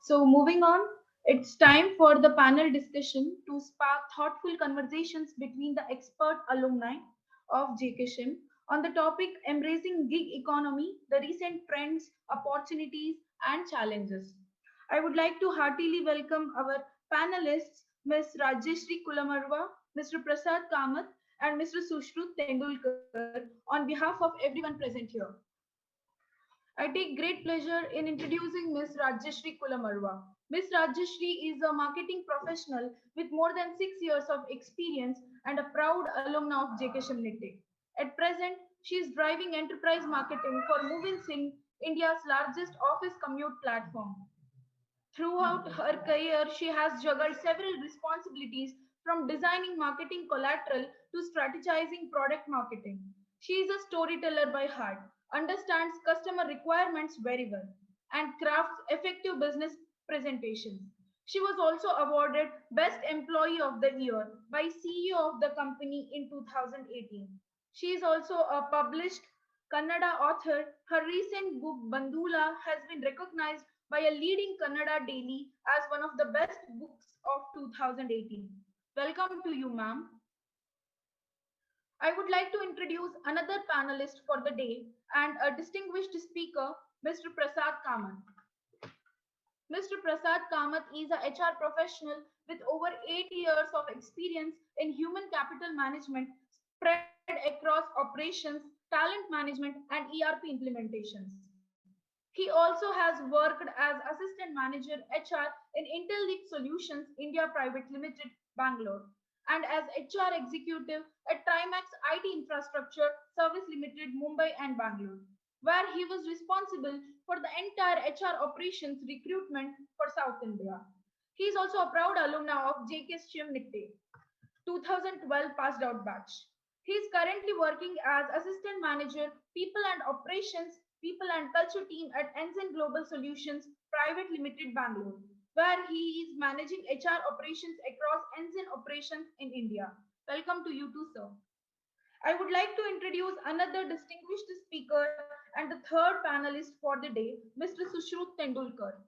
So moving on, it's time for the panel discussion to spark thoughtful conversations between the expert alumni of JKSHIM on the topic embracing gig economy, the recent trends, opportunities, and challenges. I would like to heartily welcome our panelists, Ms. Rajyashree Kulamarva, Mr. Prasad Kamath, and Mr. Sushrut Tendulkar on behalf of everyone present here. I take great pleasure in introducing Ms. Rajyashree Kulamarva. Ms. Rajyashree is a marketing professional with more than 6 years of experience and a proud alumna of JKSHIM Nitte. At present, she is driving enterprise marketing for MoveInSync, India's largest office commute platform. Throughout her career, she has juggled several responsibilities from designing marketing collateral to strategizing product marketing. She is a storyteller by heart, understands customer requirements very well, and crafts effective business presentations. She was also awarded Best Employee of the Year by CEO of the company in 2018. She is also a published Kannada author. Her recent book Bandula has been recognized by a leading Kannada daily as one of the best books of 2018. Welcome to you, ma'am. I would like to introduce another panelist for the day and a distinguished speaker, Mr. Prasad Kamath. Mr. Prasad Kamath is a HR professional with over 8 years of experience in human capital management spread across operations, talent management, and ERP implementations. He also has worked as Assistant Manager HR in Intelligent Solutions India Private Limited, Bangalore, and as HR Executive at Trimax IT Infrastructure Service Limited, Mumbai and Bangalore, where he was responsible for the entire HR operations recruitment for South India. He is also a proud alumna of JKSHIM Nitte, 2012 passed out batch. He is currently working as Assistant Manager, People and Operations, People and Culture Team at Enzen Global Solutions Private Limited, Bangalore, where he is managing HR operations across Enzen operations in India. Welcome to you too, sir. I would like to introduce another distinguished speaker and the third panelist for the day, Mr. Sushrut Tendulkar.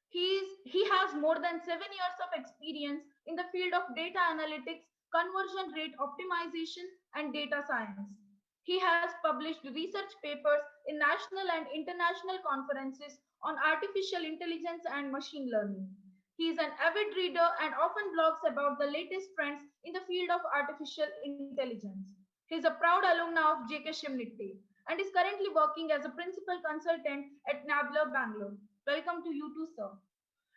He has more than 7 years of experience in the field of data analytics, conversion rate optimization, and data science. He has published research papers in national and international conferences on artificial intelligence and machine learning. He is an avid reader and often blogs about the latest trends in the field of artificial intelligence. He is a proud alumna of JKSHIM Nitte and is currently working as a principal consultant at Nabler, Bangalore. Welcome to you too, sir.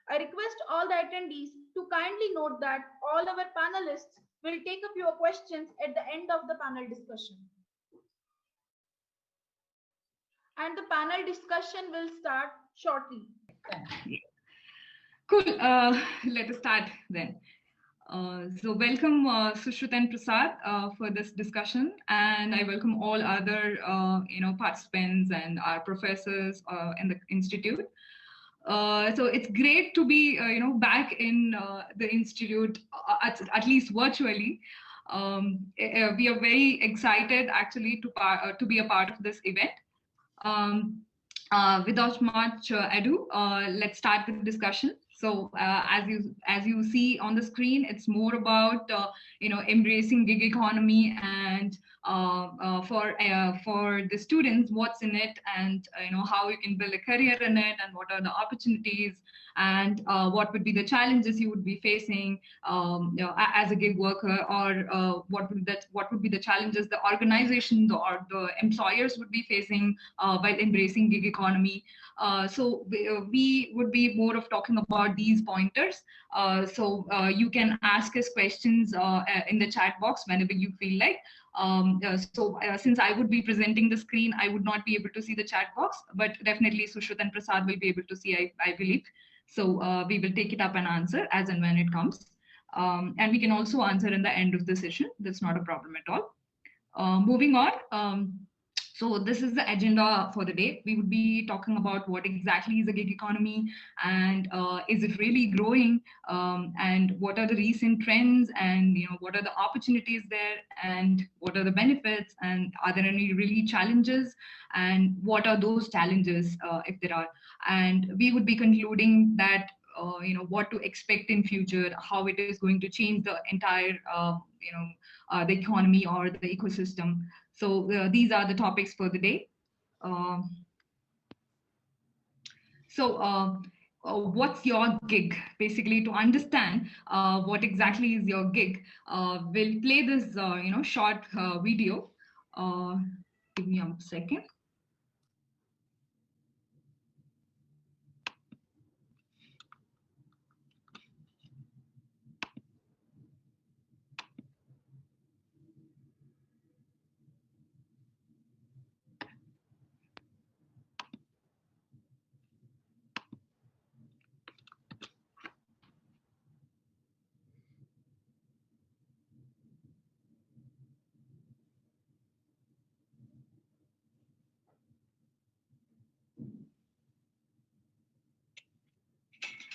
I request all the attendees to kindly note that all our panelists will take up your questions at the end of the panel discussion. And the panel discussion will start shortly. Cool. Let us start then. So welcome Sushruth and Prasad for this discussion, and I welcome all other participants and our professors in the institute. So it's great to be back in the institute, at least virtually. We are very excited actually to be a part of this event. Without much ado, let's start the discussion. So as you see on the screen, it's more about embracing gig economy and for the students, what's in it, and how you can build a career in it, and what are the opportunities, and what would be the challenges you would be facing as a gig worker, or what would be the challenges the organizations or the employers would be facing while embracing gig economy. So we would be more of talking about these pointers. So you can ask us questions in the chat box whenever you feel like. Since I would be presenting the screen, I would not be able to see the chat box, but definitely Sushruth and Prasad will be able to see, I believe. So we will take it up and answer as and when it comes. And we can also answer in the end of the session. That's not a problem at all. Moving on. So this is the agenda for the day. We would be talking about what exactly is a gig economy, and is it really growing, and what are the recent trends, and what are the opportunities there, and what are the benefits, and are there any really challenges, and what are those challenges if there are. And we would be concluding that what to expect in future, how it is going to change the entire the economy or the ecosystem. So these are the topics for the day. What's your gig? Basically, to understand what exactly is your gig, we'll play this short video. Give me a second.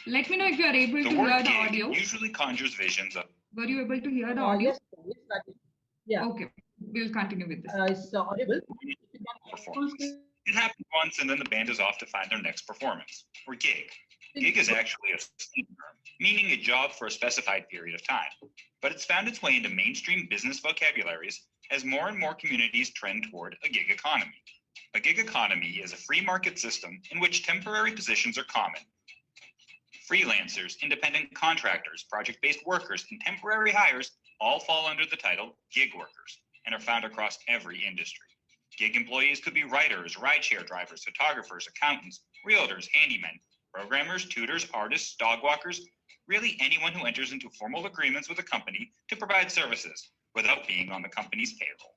Let me know if you are able to hear the audio. Usually conjures visions of. Were you able to hear the audio? Yes, yeah. Okay, we'll continue with this. It's audible. It happens once, and then the band is off to find their next performance, or gig. Gig is actually a steam term, meaning a job for a specified period of time. But it's found its way into mainstream business vocabularies as more and more communities trend toward a gig economy. A gig economy is a free market system in which temporary positions are common. Freelancers, independent contractors, project-based workers, and temporary hires all fall under the title gig workers and are found across every industry. Gig employees could be writers, rideshare drivers, photographers, accountants, realtors, handymen, programmers, tutors, artists, dog walkers, really anyone who enters into formal agreements with a company to provide services without being on the company's payroll.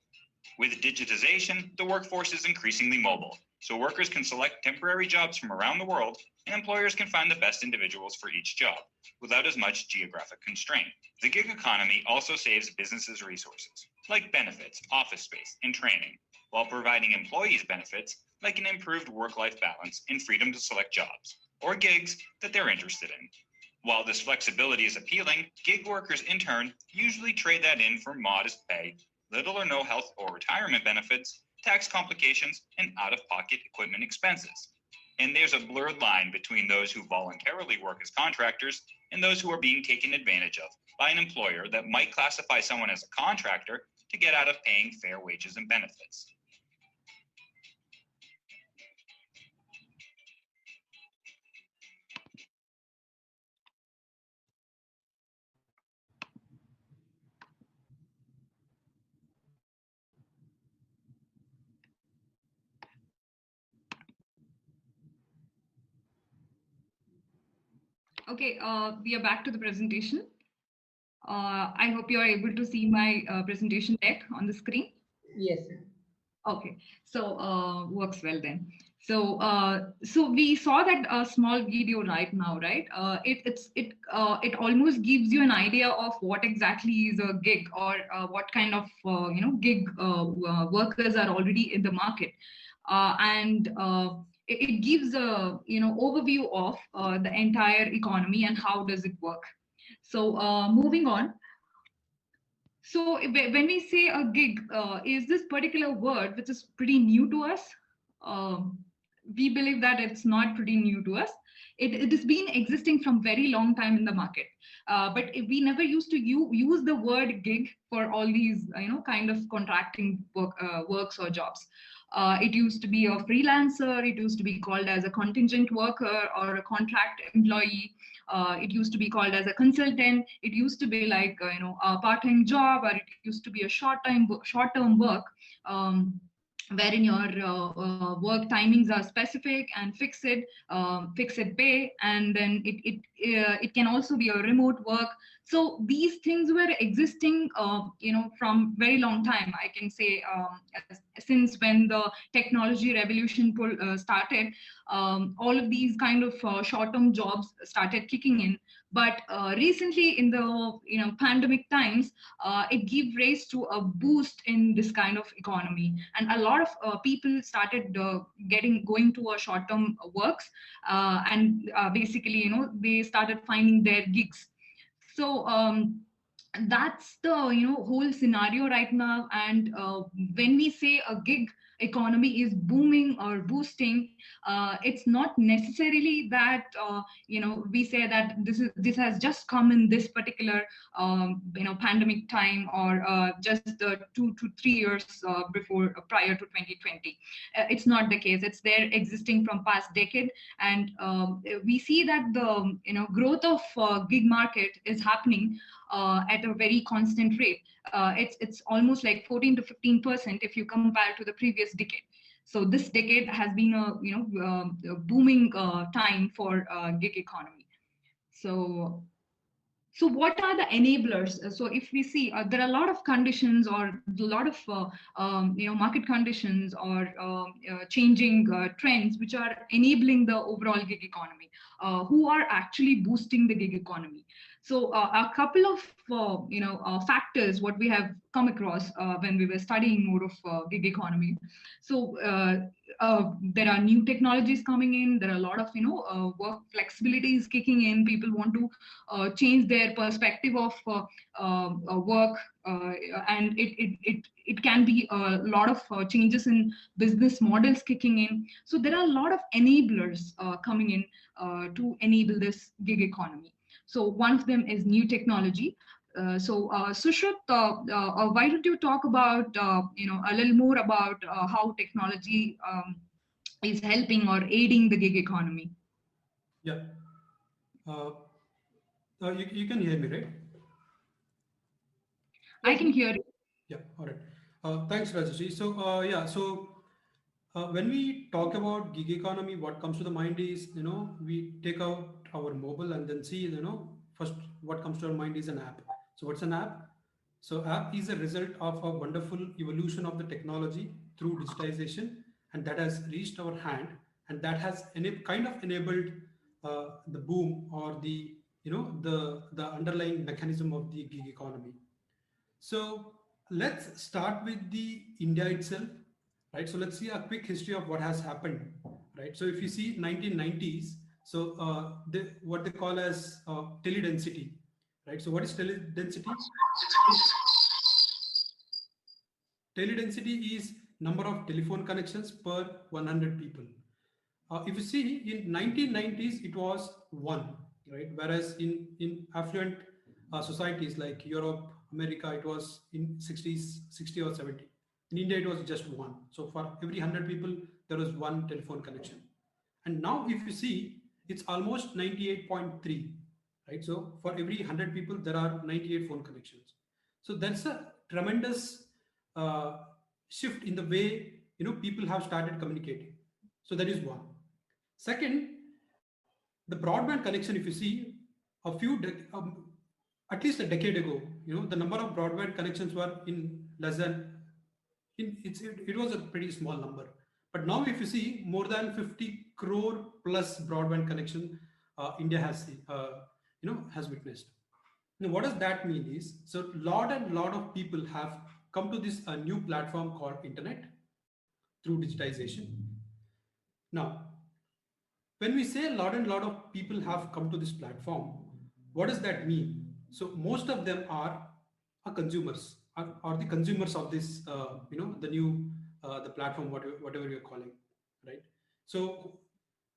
With digitization, the workforce is increasingly mobile, so workers can select temporary jobs from around the world, and employers can find the best individuals for each job, without as much geographic constraint. The gig economy also saves businesses resources, like benefits, office space, and training, while providing employees benefits like an improved work-life balance and freedom to select jobs, or gigs that they're interested in. While this flexibility is appealing, gig workers in turn usually trade that in for modest pay, little or no health or retirement benefits, tax complications, and out-of-pocket equipment expenses. And there's a blurred line between those who voluntarily work as contractors and those who are being taken advantage of by an employer that might classify someone as a contractor to get out of paying fair wages and benefits. Okay, we are back to the presentation. I hope you are able to see my presentation deck on the screen. Yes. Okay, so works well then. So we saw that small video right now, right? It almost gives you an idea of what exactly is a gig, or what kind of gig workers are already in the market, and it gives a overview of the entire economy and how does it work. So moving on. So when we say a gig, is this particular word which is pretty new to us? We believe that it's not pretty new to us. It has been existing from very long time in the market, but we never used to use the word gig for all these kind of contracting works or jobs. It used to be a freelancer. It used to be called as a contingent worker or a contract employee. It used to be called as a consultant. It used to be like a part-time job, or it used to be a short-term work, wherein your work timings are specific and fixed pay, and then it can also be a remote work. So these things were existing, from very long time. I can say since when the technology revolution started, all of these kind of short-term jobs started kicking in. But recently, in the pandemic times, it gave rise to a boost in this kind of economy, and a lot of people started going to a short-term works, and basically, they started finding their gigs. So that's the whole scenario right now. And when we say a gig economy is booming or boosting, it's not necessarily that we say that this has just come in this particular pandemic time, or just 2 to 3 years before prior to 2020. It's not the case. It's there existing from past decade. And we see that the growth of gig market is happening at a very constant rate. It's almost like 14 to 15% if you compare to the previous decade. So this decade has been a booming time for gig economy. So what are the enablers? So if we see, there are a lot of conditions, or a lot of market conditions, or changing trends which are enabling the overall gig economy. Who are actually boosting the gig economy? So a couple of factors what we have come across when we were studying more of gig economy. So there are new technologies coming in. There are a lot of work flexibilities kicking in. People want to change their perspective of work, and it can be a lot of changes in business models kicking in. So there are a lot of enablers coming in to enable this gig economy. So one of them is new technology. Sushruth, why don't you talk about a little more about how technology is helping or aiding the gig economy? Yeah. You can hear me, right? I can hear you. Yeah. All right. Thanks, Rajyashree. So when we talk about gig economy, what comes to the mind is, we take out our mobile and then see, first what comes to our mind is an app. So what's an app? So app is a result of a wonderful evolution of the technology through digitization, and that has reached our hand, and that has kind of enabled the boom, or the the underlying mechanism of the gig economy. So let's start with the India itself, right? So let's see a quick history of what has happened, right? So if you see 1990s, so what they call as teledensity, right? So what is teledensity? Teledensity is number of telephone connections per 100 people. If you see in 1990s, it was 1, right? Whereas in affluent societies like Europe, America, it was in 60 or 70. In India, it was just 1. So for every 100 people, there was 1 telephone connection. And now if you see, it's almost 98.3, right? So for every 100 people, there are 98 phone connections. So that's a tremendous shift in the way people have started communicating. So that is one. Second, the broadband connection, if you see, at least a decade ago, the number of broadband connections were in less than, it was a pretty small number. But now if you see, more than 50 crore plus broadband connection India has has witnessed. Now what does that mean is, so lot of people have come to this new platform called internet through digitization. Now when we say a lot of people have come to this platform, what does that mean? So most of them are consumers, are the consumers of this the new the platform, whatever you're calling, right? So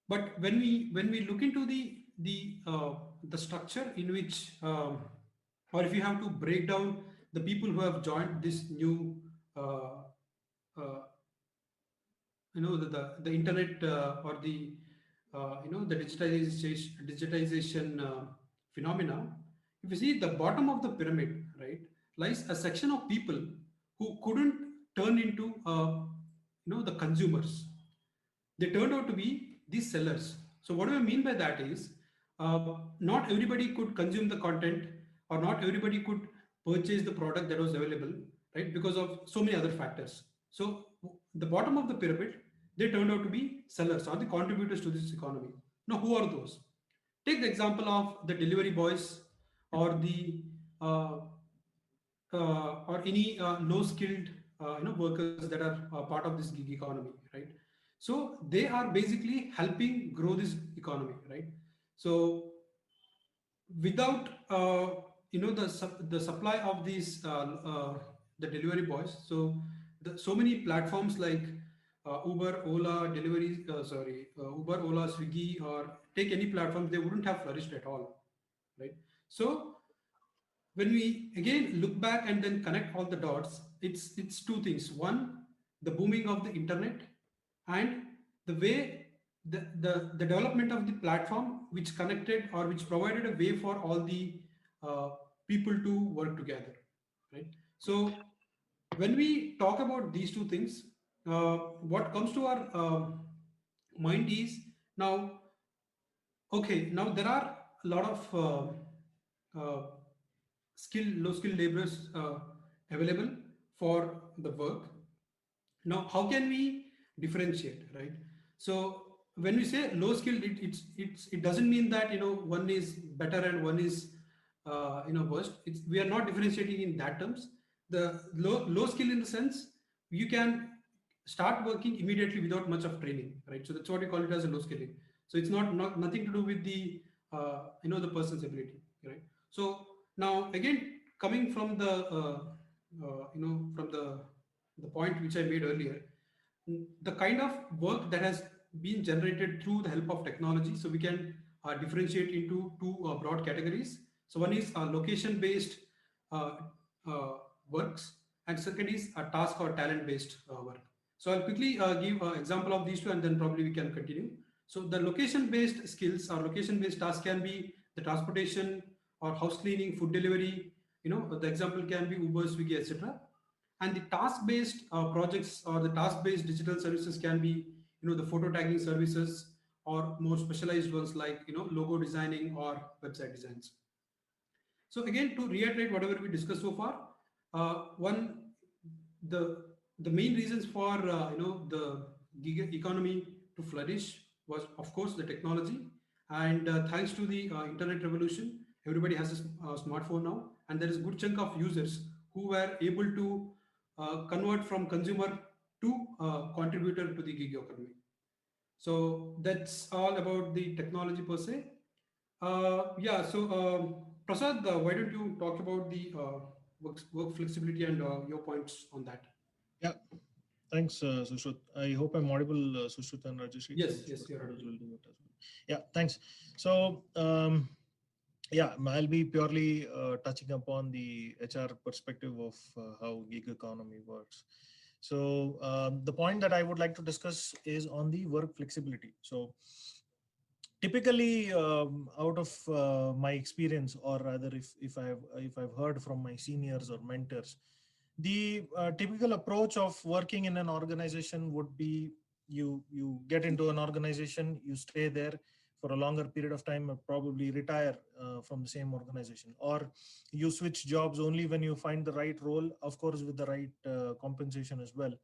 but when we look into the structure in which or if you have to break down the people who have joined this new the internet or the the digitization phenomena, if you see the bottom of the pyramid, right, lies a section of people who couldn't turn into the consumers. They turned out to be these sellers. So what do I mean by that is, not everybody could consume the content, or not everybody could purchase the product that was available, right? Because of so many other factors. So the bottom of the pyramid, they turned out to be sellers or the contributors to this economy. Now, who are those? Take the example of the delivery boys, or the or any low skilled workers that are part of this gig economy, right? So they are basically helping grow this economy, right? So without the supply of these the delivery boys, so so many platforms like Uber, Ola, Uber, Ola, Swiggy, or take any platform, they wouldn't have flourished at all, right? So when we again look back and then connect all the dots, it's two things. One, the booming of the internet, and the way the development of the platform which connected or which provided a way for all the uh, people to work together, right? So when we talk about these two things, what comes to our mind is, now, okay, now there are a lot of low skilled laborers available for the work. Now, how can we differentiate, right? So when we say low skilled, it doesn't mean that one is better and one is worst. We are not differentiating in that terms. The low skill in the sense, you can start working immediately without much of training, right? So that's what we call it as a low skilling. So it's not nothing to do with the the person's ability, right? So now again, coming from the from the point which I made earlier, the kind of work that has been generated through the help of technology. So we can differentiate into two broad categories. So one is location based uh, works, and second is a task or talent based work. So I'll quickly give an example of these two, and then probably we can continue. So the location based skills or location based tasks can be the transportation or house cleaning, food delivery. The example can be Uber, Swiggy, etc. And the task based projects or the task based digital services can be the photo tagging services, or more specialized ones like logo designing or website designs. So again, to reiterate whatever we discussed so far, one, the main reasons for the gig economy to flourish was, of course, the technology. And thanks to the internet revolution, everybody has a smartphone now, and there is a good chunk of users who were able to convert from consumer to contributor to the gig economy. So that's all about the technology per se. Yeah, so Prasad, why don't you talk about the work flexibility and your points on that? Yeah, thanks, Sushruth. I hope I'm audible, Sushruth and Rajyashree. Yes, you're audible. Will do it as well. Yeah, thanks. So, yeah, I'll be purely touching upon the HR perspective of how gig economy works. So the point that I would like to discuss is on the work flexibility. So typically, out of my experience, or rather, if I've heard from my seniors or mentors, the typical approach of working in an organization would be you get into an organization, you stay there for a longer period of time, probably retire from the same organization, or you switch jobs only when you find the right role, of course with the right compensation as well.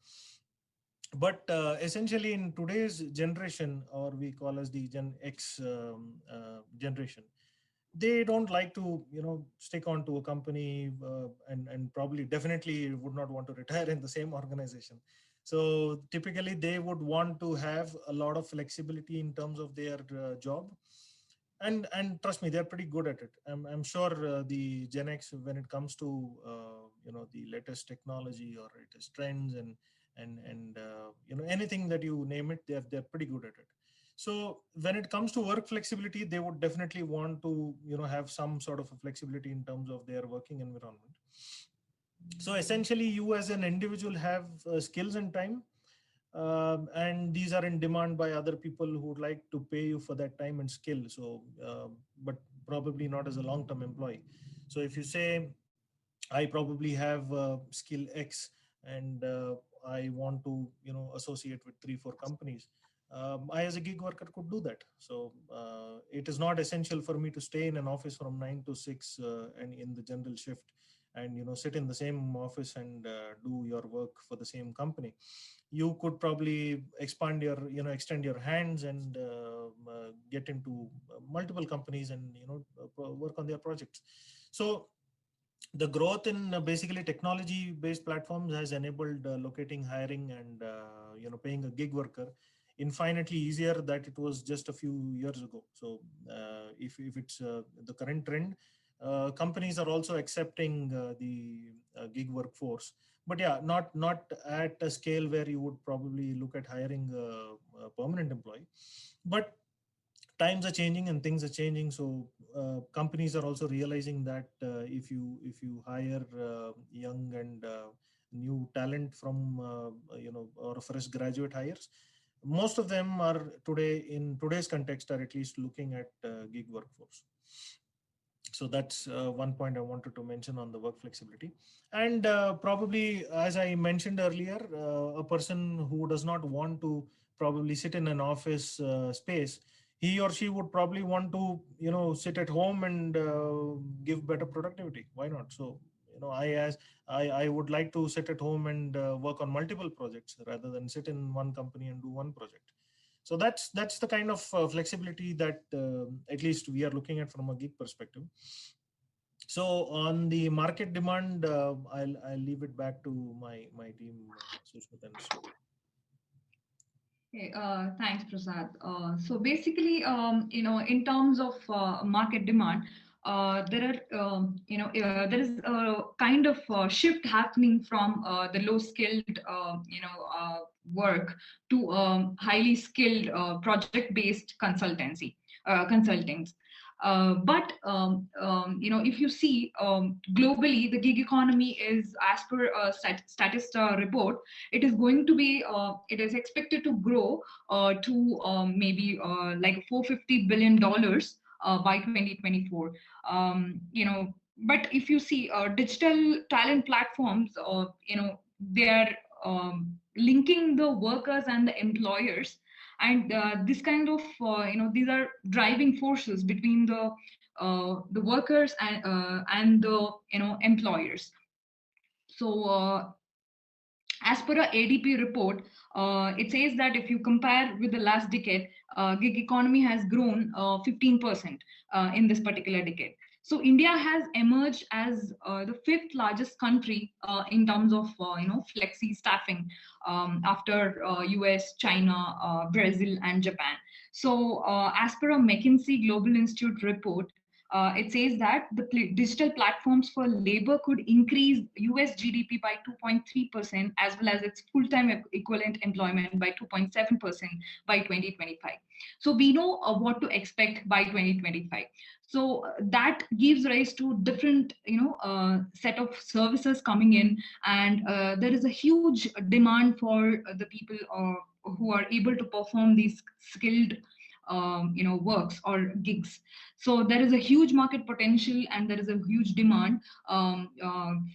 But essentially in today's generation, or we call as the Gen X generation, they don't like to stick on to a company and probably definitely would not want to retire in the same organization. So typically they would want to have a lot of flexibility in terms of their job, and trust me, they're pretty good at it. I'm sure the Gen X, when it comes to the latest technology or latest trends and anything that you name it, they're pretty good at it. So when it comes to work flexibility, they would definitely want to have some sort of a flexibility in terms of their working environment. So essentially, you as an individual have skills and time, and these are in demand by other people who would like to pay you for that time and skill. So, but probably not as a long-term employee. So if you say, I probably have skill X, and I want to associate with 3-4 companies, I as a gig worker could do that. So it is not essential for me to stay in an office from 9 to 6 and in the general shift and sit in the same office and do your work for the same company. You could probably expand your extend your hands and get into multiple companies and work on their projects. So the growth in basically technology based platforms has enabled locating, hiring, and paying a gig worker infinitely easier that it was just a few years ago. So if it's the current trend, companies are also accepting the gig workforce, but yeah, not at a scale where you would probably look at hiring a permanent employee. But times are changing and things are changing, so companies are also realizing that if you hire young and new talent from or fresh graduate hires, most of them are in today's context are at least looking at gig workforce. So that's one point I wanted to mention on the work flexibility. And probably, as I mentioned earlier, a person who does not want to probably sit in an office space, he or she would probably want to, sit at home and give better productivity. Why not? So, I would like to sit at home and work on multiple projects rather than sit in one company and do one project. So that's the kind of flexibility that at least we are looking at from a gig perspective. So on the market demand, I'll leave it back to my team, Sushruth and Sushruth. Okay, thanks, Prasad. So basically, in terms of market demand, there is a kind of shift happening from the low-skilled, work to highly skilled project-based consultants. But if you see globally, the gig economy is, as per a Statista report, it is going to be, it is expected to grow to maybe like $450 billion by 2024. But if you see digital talent platforms, they are linking the workers and the employers. And this kind of, these are driving forces between the workers and the employers. So as per a ADP report, it says that if you compare with the last decade, gig economy has grown 15% in this particular decade. So India has emerged as the 5th largest country in terms of flexi staffing after US, China, Brazil, and Japan. So as per a McKinsey Global Institute report, it says that the digital platforms for labor could increase US GDP by 2.3%, as well as its full-time equivalent employment by 2.7% by 2025. So we know what to expect by 2025. So that gives rise to different, set of services coming in, and there is a huge demand for the people who are able to perform these skilled works or gigs. So there is a huge market potential and there is a huge demand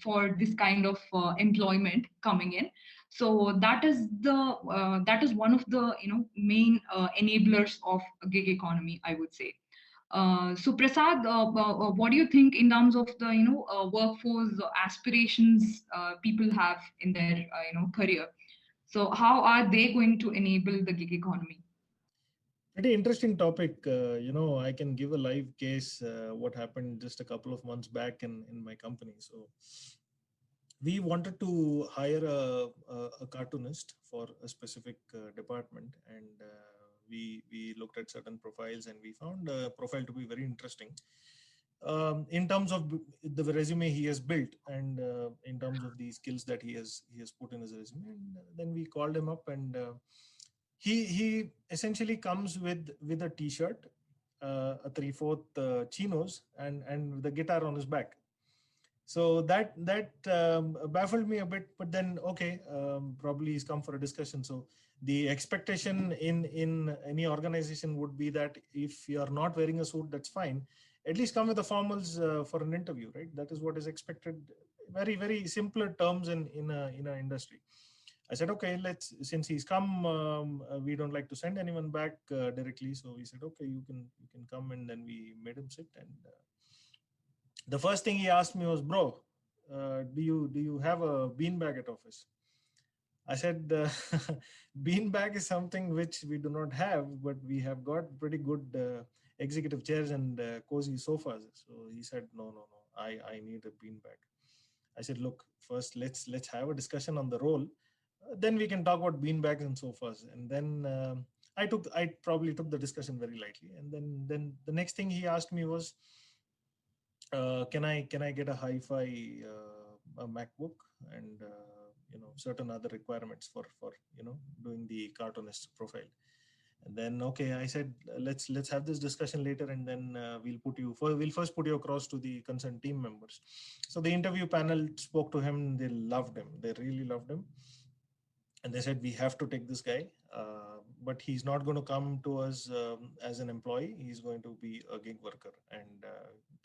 for this kind of employment coming in. So that is one of the main enablers of a gig economy, I would say. So Prasad, what do you think in terms of the workforce aspirations people have in their career? So how are they going to enable the gig economy? Pretty interesting topic. I can give a live case what happened just a couple of months back in my company. So we wanted to hire a cartoonist for a specific department, and we looked at certain profiles and we found a profile to be very interesting in terms of the resume he has built and in terms of the skills that he has put in his resume. And then we called him up, and he essentially comes with a t-shirt, a 3/4 chinos, and the guitar on his back. So that baffled me a bit, but then okay, probably he's come for a discussion. So the expectation in any organization would be that if you are not wearing a suit, that's fine. At least come with the formals for an interview, right? That is what is expected. Very, very simpler terms in an industry. I said, okay, since he's come, we don't like to send anyone back directly. So we said, okay, you can come, and then we made him sit. And the first thing he asked me was, bro, do you have a beanbag at office? I said, beanbag is something which we do not have, but we have got pretty good executive chairs and cozy sofas. So he said, no, I need a beanbag. I said, look, first let's have a discussion on the role. Then we can talk about beanbags and sofas. And then I probably took the discussion very lightly. And then the next thing he asked me was, can I get a hi-fi a MacBook and certain other requirements for doing the cartoonist profile. And then, okay, I said, let's have this discussion later, and then we'll first put you across to the concerned team members. So the interview panel spoke to him. They loved him. They really loved him. And they said, we have to take this guy, but he's not going to come to us as an employee. He's going to be a gig worker and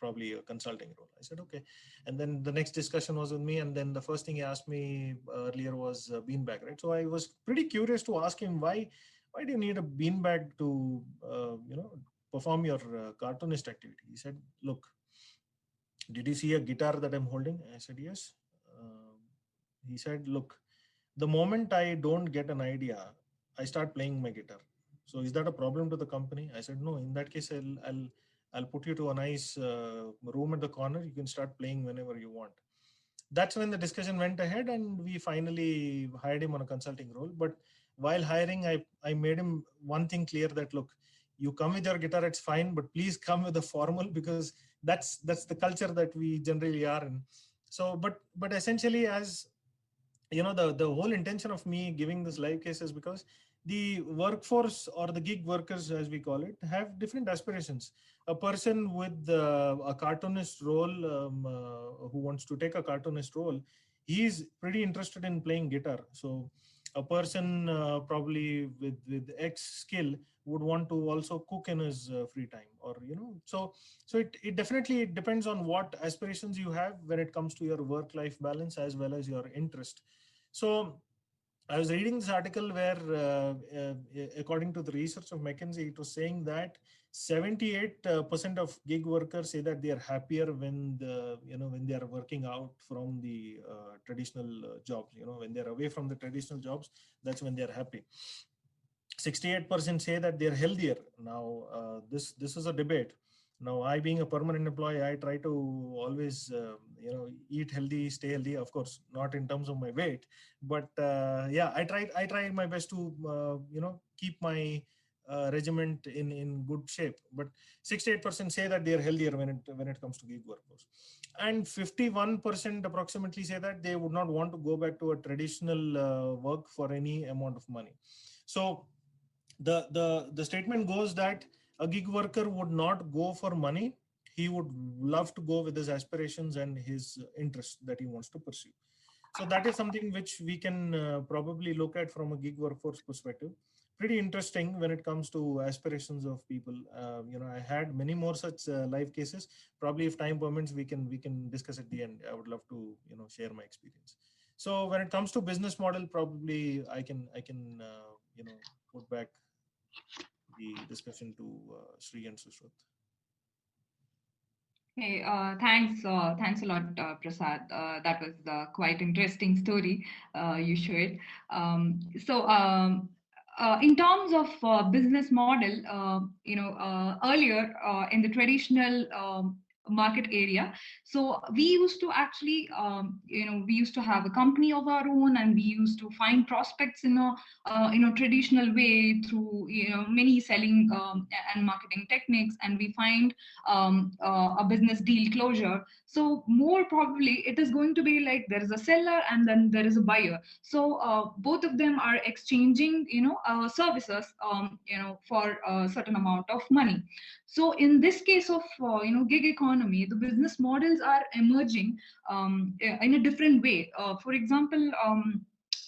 probably a consulting role. I said, okay. And then the next discussion was with me. And then the first thing he asked me earlier was beanbag, right? So I was pretty curious to ask him, why do you need a beanbag to, perform your cartoonist activity? He said, look, did you see a guitar that I'm holding? I said, yes. He said, look, the moment I don't get an idea, I start playing my guitar. So is that a problem to the company? I said, no, in that case, I'll put you to a nice room at the corner. You can start playing whenever you want. That's when the discussion went ahead, and we finally hired him on a consulting role. But while hiring, I made him one thing clear, that look, you come with your guitar, it's fine, but please come with a formal, because that's the culture that we generally are in. So, but essentially, as the whole intention of me giving this live case is because the workforce, or the gig workers as we call it, have different aspirations. A person with a cartoonist role, who wants to take a cartoonist role, he's pretty interested in playing guitar. So a person probably with X skill would want to also cook in his free time, or so it definitely depends on what aspirations you have when it comes to your work-life balance as well as your interest. So I was reading this article where, according to the research of McKinsey, it was saying that 78% of gig workers say that they are happier when they are working out from the traditional jobs. When they are away from the traditional jobs, that's when they are happy. 68% say that they are healthier. Now, this is a debate. Now, I being a permanent employee, I try to always, eat healthy, stay healthy. Of course, not in terms of my weight, but I try my best to, keep my regiment in good shape. But 68% say that they are healthier when it comes to gig workers, and 51% approximately say that they would not want to go back to a traditional work for any amount of money. So the statement goes that a gig worker would not go for money. He would love to go with his aspirations and his interests that he wants to pursue. So that is something which we can probably look at from a gig workforce perspective. Pretty interesting when it comes to aspirations of people. I had many more such live cases. Probably if time permits, we can discuss at the end. I would love to share my experience. So when it comes to business model, probably I can put back the discussion to Sri and Sushruth. Hey, thanks a lot, Prasad. That was quite interesting story you shared. In terms of business model, earlier in the traditional market area, so we used to actually, we used to have a company of our own, and we used to find prospects in a traditional way through many selling and marketing techniques, and we find a business deal closure. So more probably it is going to be like there is a seller and then there is a buyer. So both of them are exchanging services for a certain amount of money. So in this case of gig economy, the business models are emerging in a different way. For example,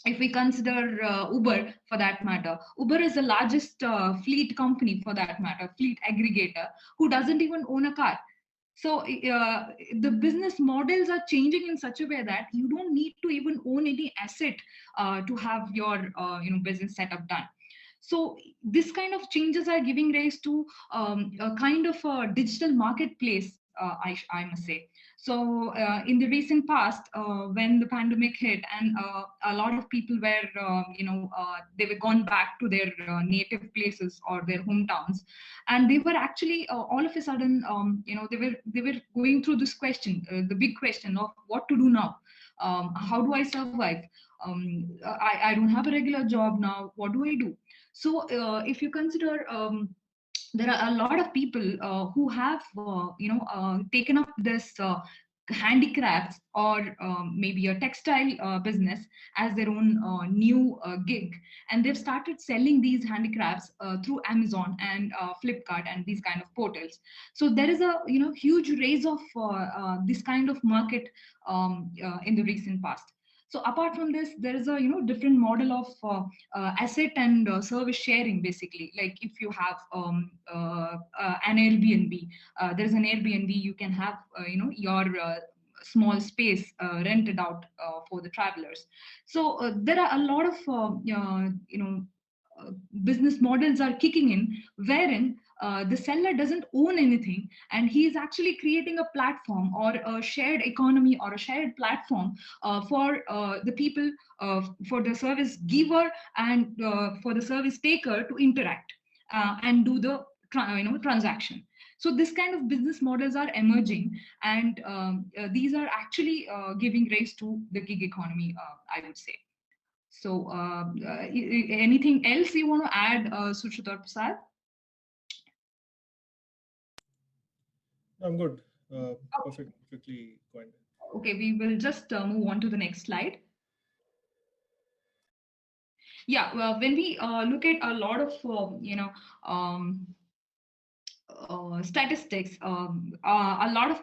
if we consider Uber for that matter, Uber is the largest fleet company for that matter, fleet aggregator, who doesn't even own a car. So the business models are changing in such a way that you don't need to even own any asset to have your business setup done. So this kind of changes are giving rise to a kind of a digital marketplace, I must say. So in the recent past, when the pandemic hit and a lot of people were, they were gone back to their native places or their hometowns, and they were actually all of a sudden, they were going through this question, the big question of what to do now. How do I survive? I don't have a regular job now. What do I do? So if you consider, there are a lot of people who have taken up this handicrafts or maybe a textile business as their own new gig, and they've started selling these handicrafts through Amazon and Flipkart and these kind of portals. So there is a huge rise of this kind of market in the recent past. So apart from this, there is a different model of asset and service sharing. Basically, like if you have an Airbnb, there's an Airbnb, you can have your small space rented out for the travelers. So there are a lot of business models are kicking in, wherein the seller doesn't own anything, and he is actually creating a platform or a shared economy or a shared platform for the people, for the service giver and for the service taker to interact and do the transaction. So this kind of business models are emerging, and these are actually giving rise to the gig economy, I would say. So anything else you want to add, Sushruth or Prasad? I'm good. Perfectly coined. Okay, we will just move on to the next slide. Yeah, well, when we look at a lot of statistics, a lot of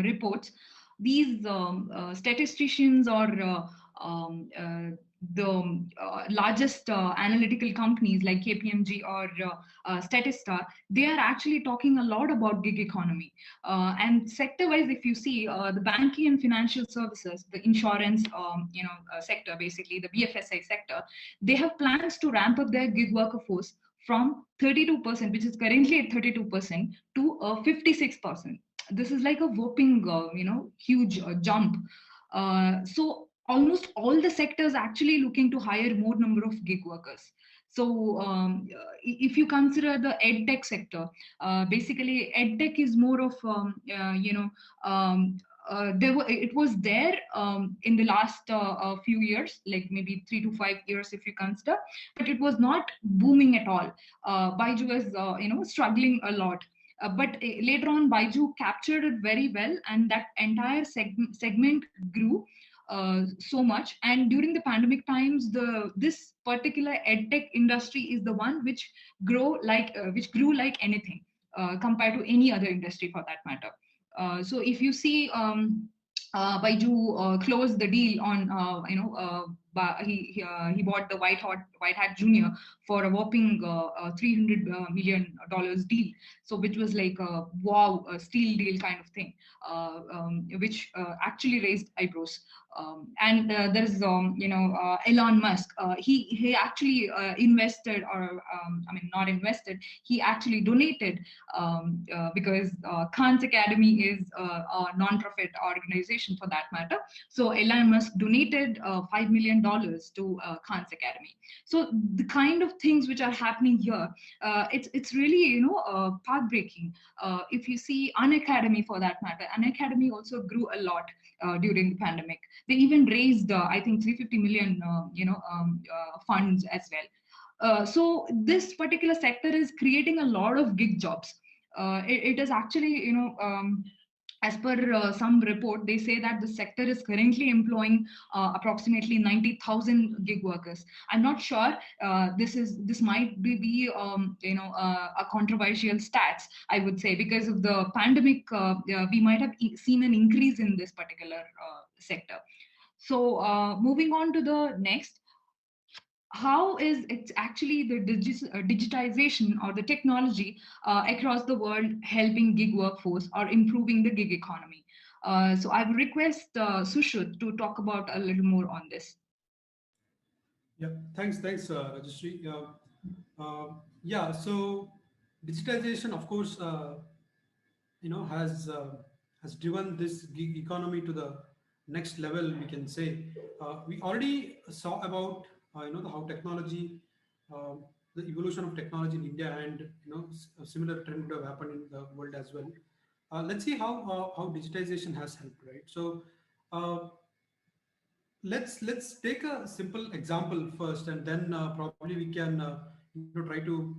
reports, these statisticians or the largest analytical companies like KPMG or Statista, they are actually talking a lot about gig economy. And sector-wise, if you see the banking and financial services, the insurance sector, basically the BFSI sector, they have plans to ramp up their gig worker force from 32%, which is currently at 32%, to 56%. This is like a whopping, huge jump. So almost all the sectors actually looking to hire more number of gig workers. So if you consider the edtech sector, basically edtech is more of it was there in the last few years, like maybe 3 to 5 years if you consider, but it was not booming at all. Baiju was struggling a lot. But later on, Baiju captured it very well, and that entire segment grew so much. And during the pandemic times, this particular edtech industry is the one which grew like anything compared to any other industry for that matter. So if you see, Baiju closed the deal on he bought the White Hat Junior for a whopping $300 million deal. So which was like a wow, a steal deal kind of thing, which actually raised eyebrows. And there's Elon Musk. He actually invested, or not invested. He actually donated because Khan's Academy is a non-profit organization for that matter. So Elon Musk donated $5 million to Khan's Academy. So the kind of things which are happening here, it's really path-breaking. If you see Unacademy for that matter, Unacademy also grew a lot during the pandemic. They even raised, I think, 350 million, funds as well. So this particular sector is creating a lot of gig jobs. It is actually, as per some report, they say that the sector is currently employing approximately 90,000 gig workers. I'm not sure. This might be a controversial stats, I would say, because of the pandemic. We might have seen an increase in this particular sector. So moving on to the next. how is it actually the digitization or the technology across the world helping gig workforce or improving the gig economy? So I would request Sushruth to talk about a little more on this. Yeah, thanks, Rajyashree. Yeah, so digitization, of course, has driven this gig economy to the next level. We can say we already saw about how technology, the evolution of technology in India, and a similar trend would have happened in the world as well. Let's see how digitization has helped, right? So. Let's take a simple example first, and then probably we can try to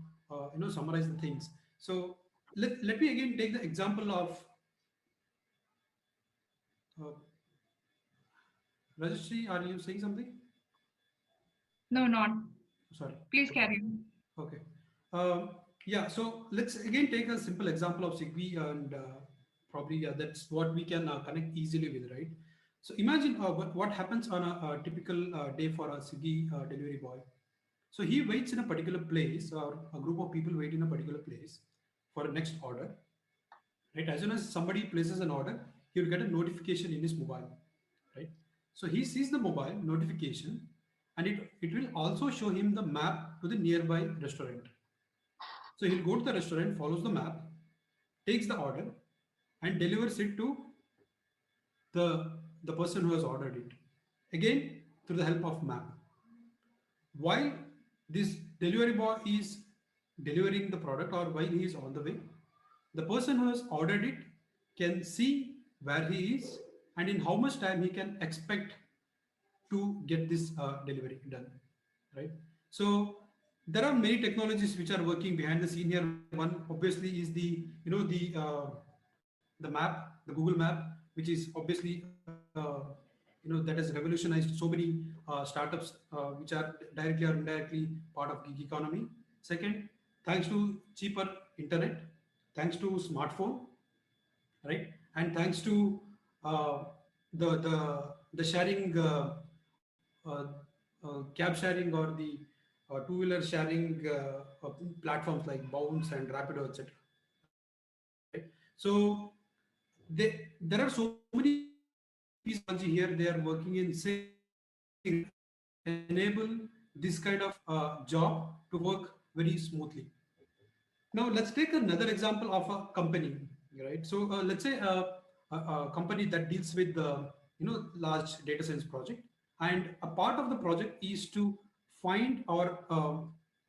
summarize the things. So let me again take the example of uh, Rajyashree. Are you saying something? No, not. Sorry. Please carry on. Okay. Yeah. So let's again take a simple example of Swiggy, and probably that's what we can connect easily with, right? So imagine what happens on a typical day for a Swiggy delivery boy. So he waits in a particular place, or a group of people wait in a particular place for a next order. Right? As soon as somebody places an order, he will get a notification in his mobile. Right? So he sees the mobile notification, and it will also show him the map to the nearby restaurant. So he'll go to the restaurant, follows the map, takes the order, and delivers it to the person who has ordered it. Again, through the help of map. While this delivery boy is delivering the product, or while he is on the way, the person who has ordered it can see where he is and in how much time he can expect to get this delivery done, right? So there are many technologies which are working behind the scene here. One obviously is the map, the Google Map, which is obviously that has revolutionized so many startups which are directly or indirectly part of gig economy. Second, thanks to cheaper internet, thanks to smartphone, right, and thanks to uh, the sharing, cab sharing, or the two-wheeler sharing platforms like Bounce and Rapido, etc. Right? So there are so many pieces of technology here. They are working in enable this kind of job to work very smoothly. Now let's take another example of a company, right? So let's say a company that deals with the large data science project, and a part of the project is to find, or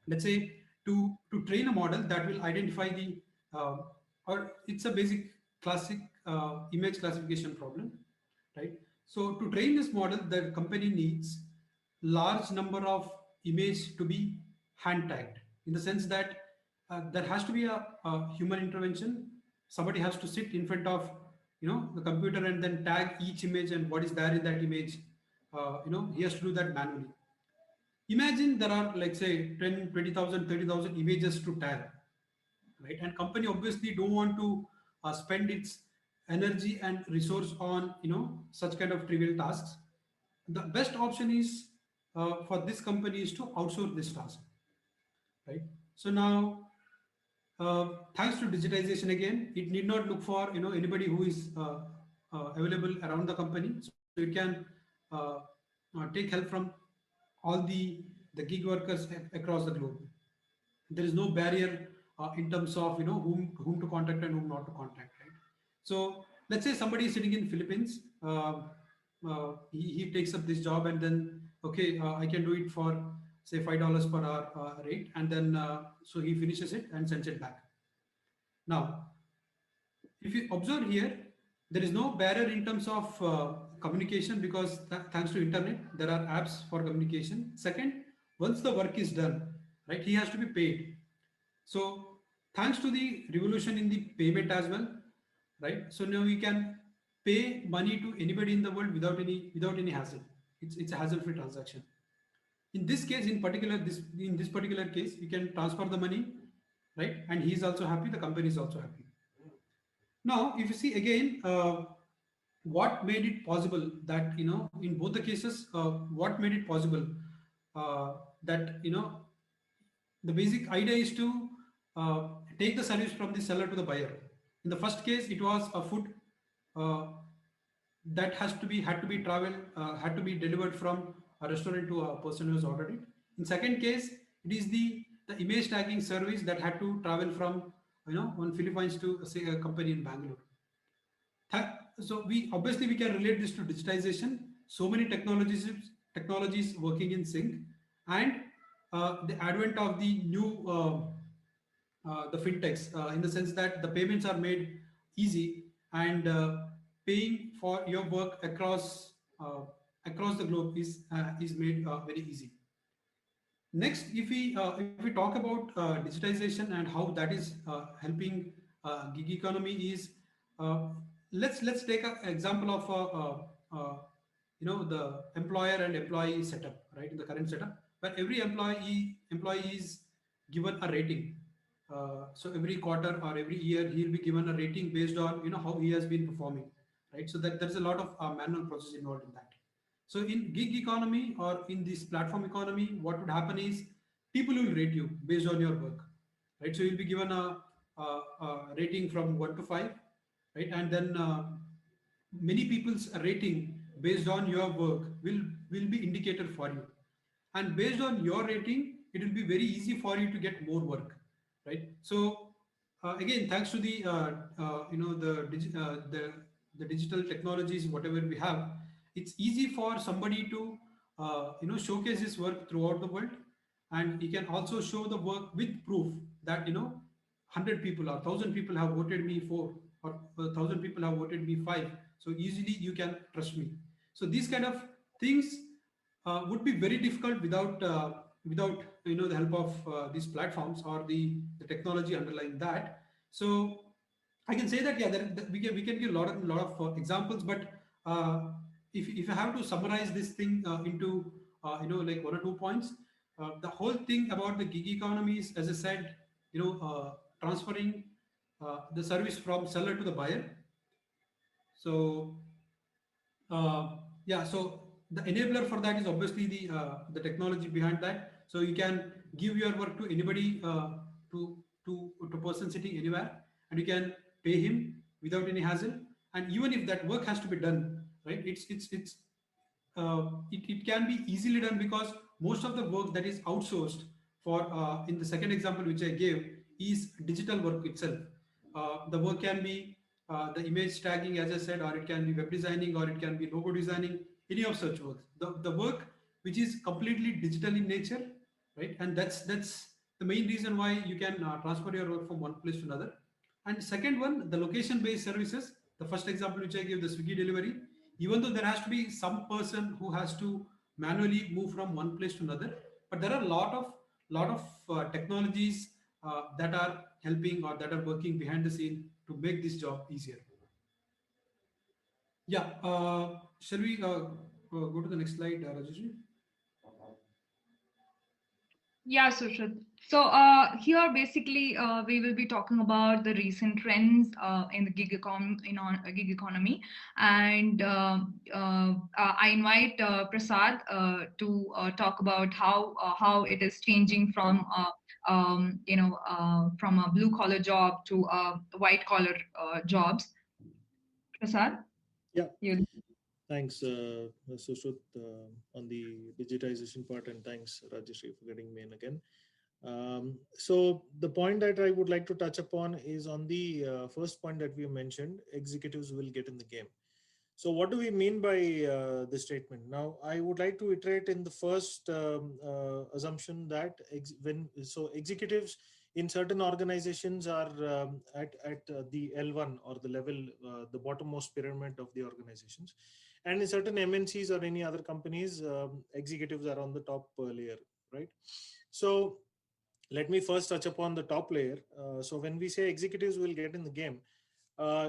let's say to train a model that will identify the or it's a basic classic image classification problem, right? So to train this model, the company needs large number of image to be hand tagged, in the sense that there has to be a human intervention. Somebody has to sit in front of the computer and then tag each image and what is there in that image. He has to do that manually. Imagine there are, like, say 10, 20,000, 30,000 images to tag, right? And company obviously don't want to spend its energy and resource on such kind of trivial tasks. The best option is for this company is to outsource this task, right? So now thanks to digitization, again, it need not look for anybody who is available around the company. So it can take help from all the gig workers across the globe. There is no barrier in terms of whom to contact and whom not to contact, right? So let's say somebody is sitting in Philippines. He takes up this job, and then okay, I can do it for say $5 per hour rate, and then so he finishes it and sends it back. Now if you observe here, there is no barrier in terms of communication, because thanks to internet there are apps for communication. Second, once the work is done, right, he has to be paid. So thanks to the revolution in the payment as well, right? So now we can pay money to anybody in the world without any hassle. It's a hassle-free transaction. In this case, in this particular case, you can transfer the money, right? And he is also happy, the company is also happy. Now, if you see again, what made it possible that in both the cases, what made it possible? that the basic idea is to take the service from the seller to the buyer. In the first case, it was a food uh, that had to be delivered from a restaurant to a person who has ordered it. In second case, it is the image tagging service that had to travel from one Philippines to say a company in Bangalore. So we can relate this to digitization. So many technologies working in sync, and the advent of the new the fintechs, in the sense that the payments are made easy, and paying for your work across the globe is made very easy. Next, if we talk about digitization and how that is helping gig economy, is uh, let's take an example of the employer and employee setup, right? In the current setup, where every employee is given a rating. So every quarter or every year he'll be given a rating based on how he has been performing, right? So that there's a lot of manual process involved in that. So in gig economy or in this platform economy, what would happen is people will rate you based on your work, right? So you'll be given a rating from 1 to 5, right? And then many people's rating based on your work will be indicated for you, and based on your rating, it will be very easy for you to get more work, right? So again, thanks to the the digital technologies, whatever we have, it's easy for somebody to showcase his work throughout the world, and he can also show the work with proof that 100 people or 1,000 people have voted me 4, or 1,000 people have voted me 5, so easily you can trust me. So these kind of things would be very difficult without the help of these platforms or the technology underlying that. So I can say that, yeah, we can give a lot of examples, but if you have to summarize this thing into like 1 or 2 points, the whole thing about the gig economy is, as I said, transferring the service from seller to the buyer. So yeah, so the enabler for that is obviously the technology behind that. So you can give your work to anybody, to person sitting anywhere, and you can pay him without any hassle. And even if that work has to be done, right, it can be easily done, because most of the work that is outsourced for in the second example which I gave is digital work itself. The work can be the image tagging, as I said, or it can be web designing, or it can be logo designing, any of such work. The work which is completely digital in nature, right? And that's the main reason why you can transfer your work from one place to another. And second one, the location-based services. The first example which I gave, the Swiggy delivery, even though there has to be some person who has to manually move from one place to another, but there are a lot of technologies that are helping or that are working behind the scene to make this job easier. Yeah, shall we go to the next slide, Rajyashree? Yeah, Sushruth. So here basically we will be talking about the recent trends in the gig economy, and I invite Prasad to talk about how it is changing from from a blue collar job to white collar jobs. Prasad? Yeah. You. Thanks, Sushruth, on the digitization part, and thanks, Rajyashree, for getting me in again. So the point that I would like to touch upon is on the first point that we mentioned: executives will get in the game. So what do we mean by this statement? Now, I would like to iterate in the first assumption that executives in certain organizations are at the L1 or the level, the bottommost pyramid of the organizations. And in certain MNCs or any other companies, executives are on the top layer, right? So let me first touch upon the top layer. So when we say executives will get in the game,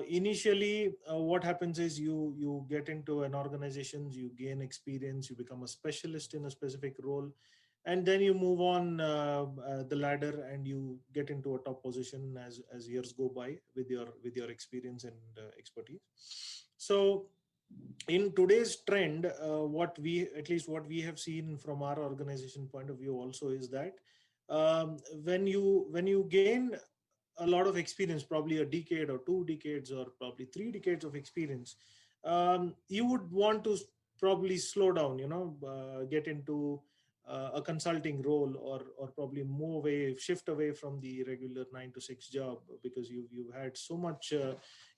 initially what happens is you get into an organization, you gain experience, you become a specialist in a specific role, and then you move on the ladder and you get into a top position as years go by with your experience and expertise. So in today's trend, what we have seen from our organization point of view also is that when you gain a lot of experience, probably a decade or 2 decades or probably 3 decades of experience, you would want to probably slow down, get into a consulting role, or probably shift away from the regular 9 to 6 job, because you've had so much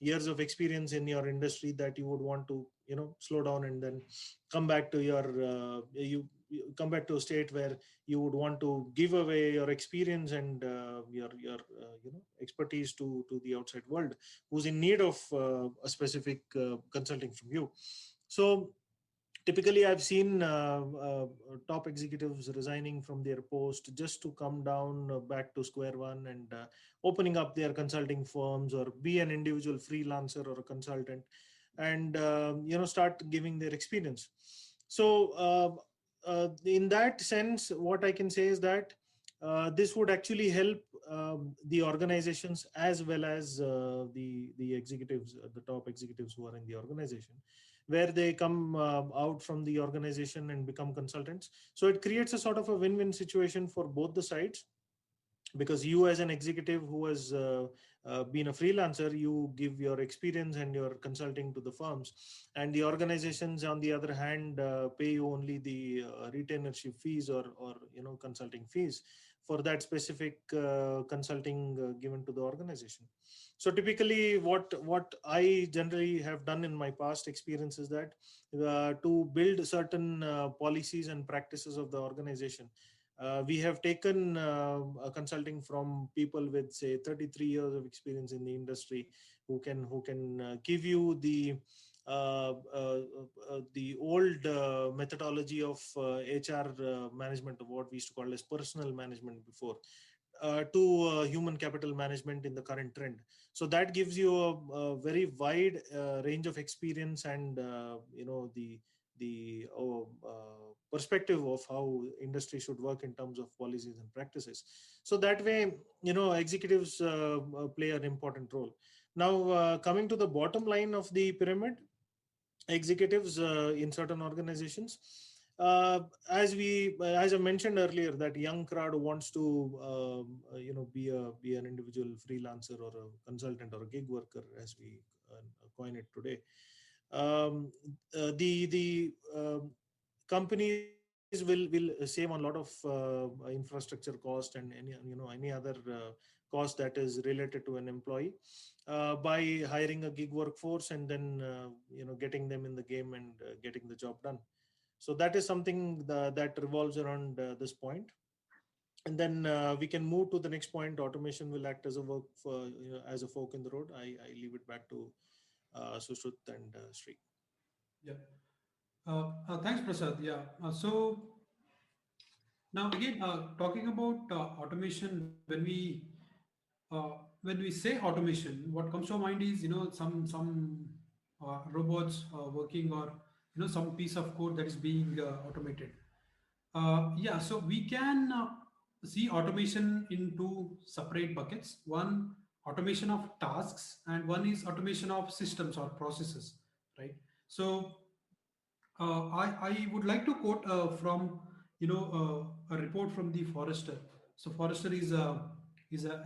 years of experience in your industry that you would want to slow down and then come back to you come back to a state where you would want to give away your experience and your expertise to the outside world, who's in need of a specific consulting from you. So typically I've seen top executives resigning from their post just to come down back to square one and opening up their consulting firms, or be an individual freelancer or a consultant, and start giving their experience. So in that sense, what I can say is that this would actually help the organizations as well as the executives, the top executives who are in the organization, where they come out from the organization and become consultants. So it creates a sort of a win-win situation for both the sides, because you as an executive who has been a freelancer, you give your experience and your consulting to the firms, and the organizations on the other hand pay you only the retainership fees or consulting fees for that specific consulting given to the organization. So typically what I generally have done in my past experience is that to build certain policies and practices of the organization, we have taken consulting from people with, say, 33 years of experience in the industry, who can give you the old methodology of HR management, of what we used to call as personal management before, to human capital management in the current trend. So that gives you a very wide range of experience and the perspective of how industry should work in terms of policies and practices. So that way, executives play an important role. Now, coming to the bottom line of the pyramid, executives in certain organizations, as I mentioned earlier, that young crowd wants to be an individual freelancer or a consultant or a gig worker, as we coin it today. The companies will save on a lot of infrastructure cost and any other cost that is related to an employee by hiring a gig workforce and then getting them in the game and getting the job done. So that is something that revolves around this point. And then we can move to the next point. Automation will act as a as a fork in the road. I leave it back to Sushruth and Sri. Yeah. Thanks, Prasad. Yeah. So now again, talking about automation, when we say automation, what comes to our mind is some robots working, or some piece of code that is being automated. Yeah, so we can see automation in two separate buckets. One, automation of tasks, and one is automation of systems or processes, right? So I would like to quote from a report from the Forrester. So Forrester is an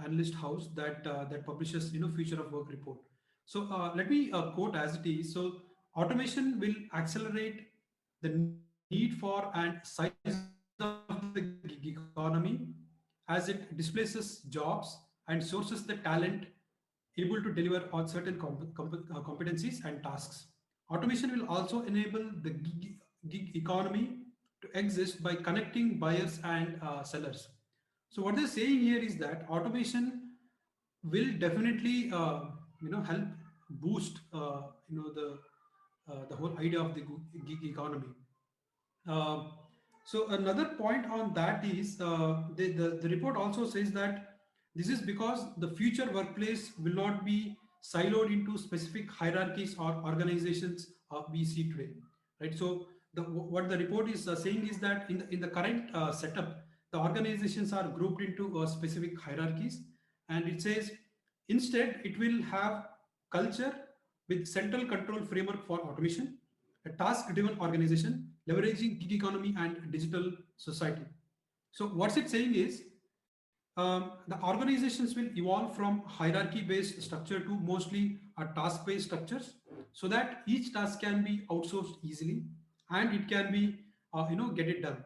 analyst house that publishes future of work report. So let me quote as it is. So automation will accelerate the need for and size of the gig economy as it displaces jobs and sources the talent able to deliver on certain competencies and tasks. Automation will also enable the gig economy to exist by connecting buyers and sellers. So what they're saying here is that automation will definitely help boost the whole idea of the gig economy. Uh, so another point on that is the report also says that this is because the future workplace will not be siloed into specific hierarchies or organizations we see today, right? So what the report is saying is that in the current setup, the organizations are grouped into specific hierarchies, and it says instead it will have culture, with central control framework for automation, a task-driven organization, leveraging gig economy and digital society. So what's it saying is, the organizations will evolve from hierarchy-based structure to mostly task-based structures, so that each task can be outsourced easily and it can be, get it done.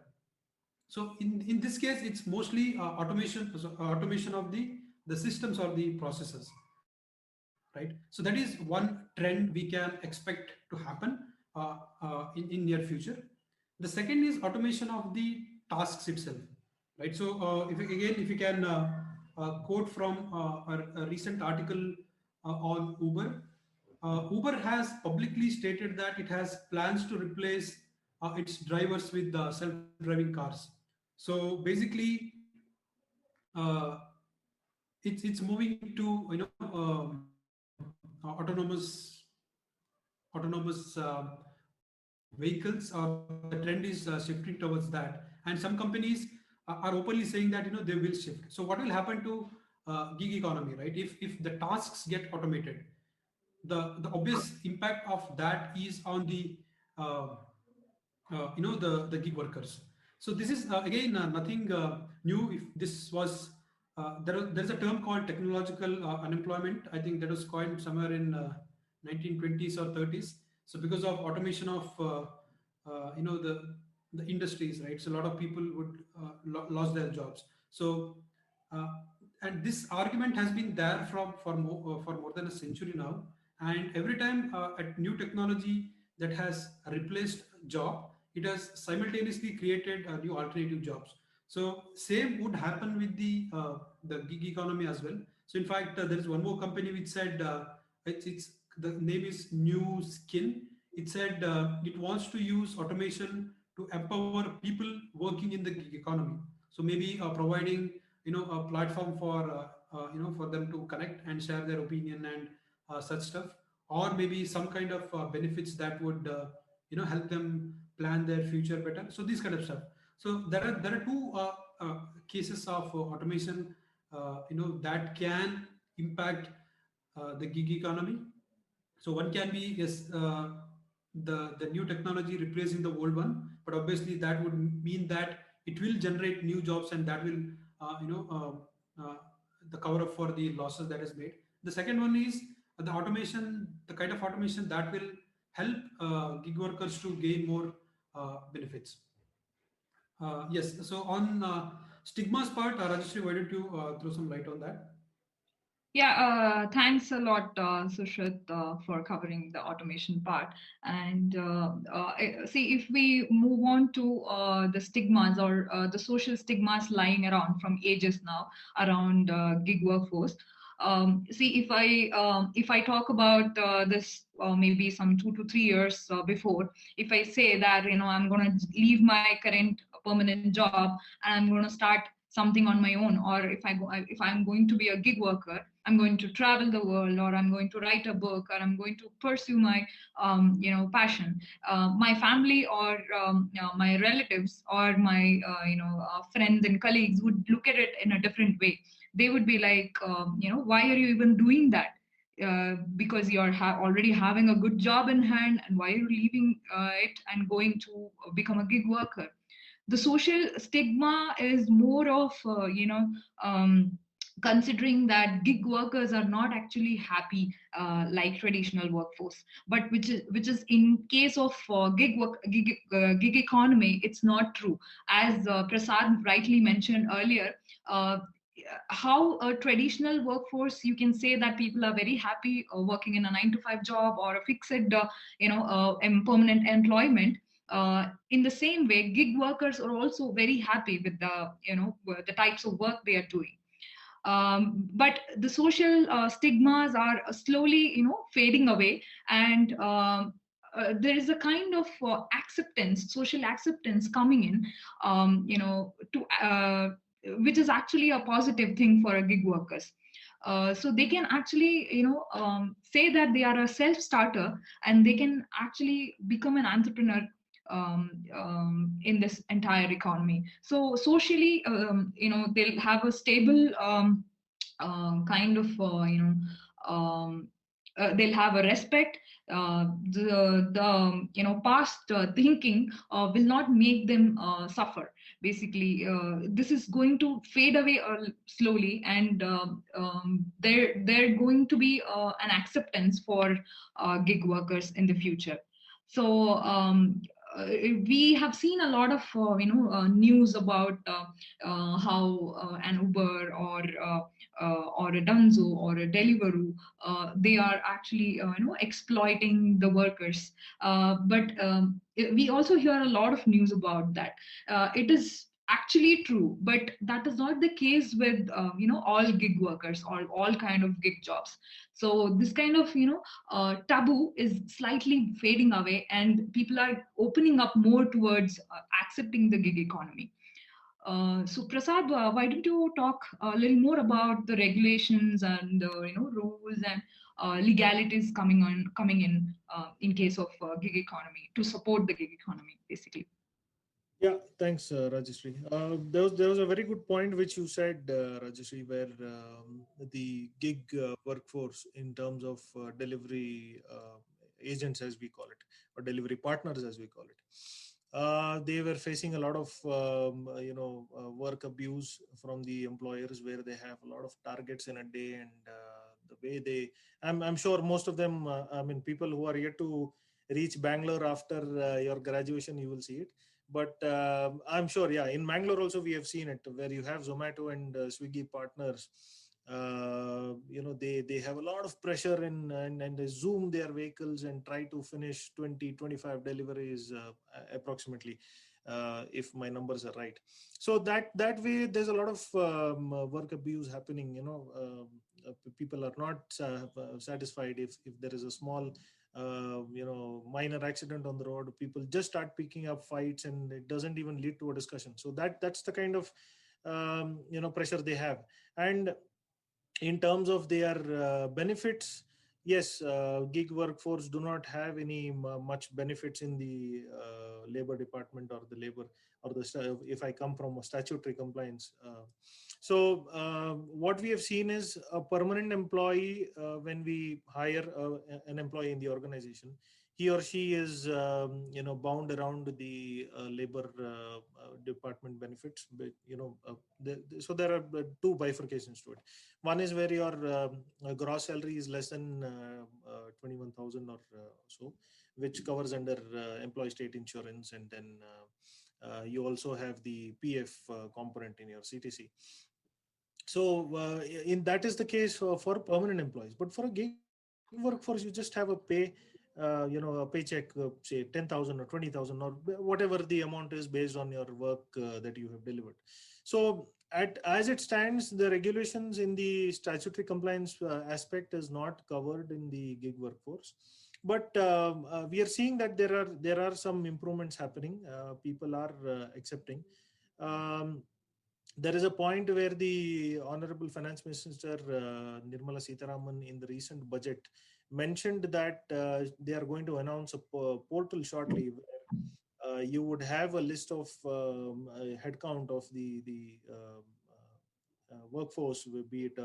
So in this case, it's mostly automation of the systems or the processes, right? So that is one trend we can expect to happen in near future. The second is automation of the tasks itself, right? So if you can quote from a recent article on Uber. Uber has publicly stated that it has plans to replace its drivers with self-driving cars. So basically, uh, it's moving to autonomous vehicles, or the trend is shifting towards that, and some companies are openly saying that they will shift. So what will happen to gig economy, right? If the tasks get automated, the obvious impact of that is on the the gig workers. So this is again nothing new. If this was there's a term called technological unemployment. I think that was coined somewhere in 1920s or 30s. So because of automation of the industries, right? So a lot of people would lost their jobs. So uh, and this argument has been there for more than a century now. And every time a new technology that has replaced job, it has simultaneously created new alternative jobs. So same would happen with the gig economy as well. So in fact, there is one more company which said it's the name is New Skin. It said it wants to use automation to empower people working in the gig economy. So maybe providing a platform for them to connect and share their opinion and such stuff, or maybe some kind of benefits that would help them plan their future better. So these kind of stuff. So there are two cases of automation that can impact the gig economy. So one can be, yes, the new technology replacing the old one, but obviously that would mean that it will generate new jobs, and that will the cover up for the losses that is made. The second one is the automation, the kind of automation that will help gig workers to gain more benefits. Yes, so on stigmas part, Rajyashree, why don't you throw some light on that? Yeah, thanks a lot, Sushruth, for covering the automation part. And see, if we move on to the stigmas or the social stigmas lying around from ages now around gig workforce. See, if I talk about this maybe some 2 to 3 years before, if I say that I'm going to leave my current permanent job and I'm going to start something on my own, or if I'm going to be a gig worker, I'm going to travel the world, or I'm going to write a book, or I'm going to pursue my passion, my family or my relatives or my friends and colleagues would look at it in a different way. They would be like, why are you even doing that? Because you're already having a good job in hand, and why are you leaving it and going to become a gig worker? The social stigma is more of considering that gig workers are not actually happy like traditional workforce, but which is in case of gig economy, it's not true. As Prasad rightly mentioned earlier, how a traditional workforce, you can say that people are very happy working in a 9 to 5 job or a fixed permanent employment. In the same way, gig workers are also very happy with the types of work they are doing. But the social stigmas are slowly fading away, and there is a kind of acceptance, social acceptance coming in, which is actually a positive thing for a gig workers. So they can actually say that they are a self-starter, and they can actually become an entrepreneur in this entire economy. So socially, they'll have a stable kind of they'll have a respect. The past thinking will not make them suffer. Basically, this is going to fade away slowly, and they're going to be an acceptance for gig workers in the future. So we have seen a lot of news about how an Uber or a Dunzo or a Deliveroo, they are actually exploiting the workers. But we also hear a lot of news about that. It is actually true, but that is not the case with all gig workers or all kind of gig jobs. So this kind of taboo is slightly fading away, and people are opening up more towards accepting the gig economy. So Prasad, why don't you talk a little more about the regulations and rules and legalities coming in case of gig economy to support the gig economy, basically. Yeah, thanks, Rajyashree. There was a very good point which you said, Rajyashree, where the gig workforce in terms of delivery agents, as we call it, or delivery partners, as we call it, they were facing a lot of work abuse from the employers, where they have a lot of targets in a day, and the way I'm sure most of them, people who are yet to reach Bangalore after your graduation, you will see it. But I'm sure, yeah, in Bangalore also we have seen it, where you have Zomato and Swiggy partners. They have a lot of pressure and they zoom their vehicles and try to finish 20-25 deliveries approximately, if my numbers are right. So that way there's a lot of work abuse happening. People are not satisfied if there is a small minor accident on the road. People just start picking up fights, and it doesn't even lead to a discussion. So that's the kind of pressure they have. And in terms of their benefits, yes, gig workforce do not have any much benefits in the labor department or the labor or if I come from a statutory compliance. What we have seen is a permanent employee, when we hire an employee in the organization, he or she is bound around the labor department benefits. But so there are two bifurcations to it. One is where your gross salary is less than 21,000 or so, which covers under employee state insurance, and then you also have the PF component in your CTC. So in that is the case for permanent employees. But for a gig workforce, you just have a pay, a paycheck, say 10,000 or 20,000 or whatever the amount is based on your work that you have delivered. So as it stands, the regulations in the statutory compliance aspect is not covered in the gig workforce. But we are seeing that there are some improvements happening. People are accepting. There is a point where the Honorable Finance Minister Nirmala Sitharaman in the recent budget mentioned that they are going to announce a portal shortly, where you would have a list of headcount of the workforce, be it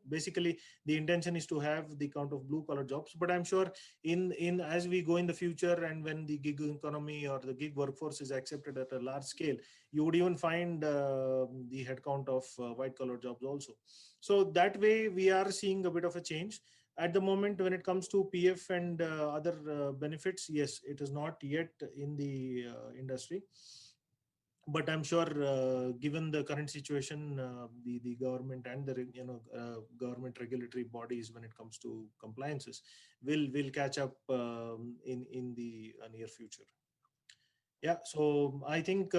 basically the intention is to have the count of blue collar jobs. But I'm sure in as we go in the future, and when the gig economy or the gig workforce is accepted at a large scale, you would even find the headcount of white collar jobs also. So that way we are seeing a bit of a change. At the moment, when it comes to PF and other benefits, yes, it is not yet in the industry. But I'm sure, given the current situation, the government and the government regulatory bodies, when it comes to compliances, will catch up in the near future. Yeah, so I think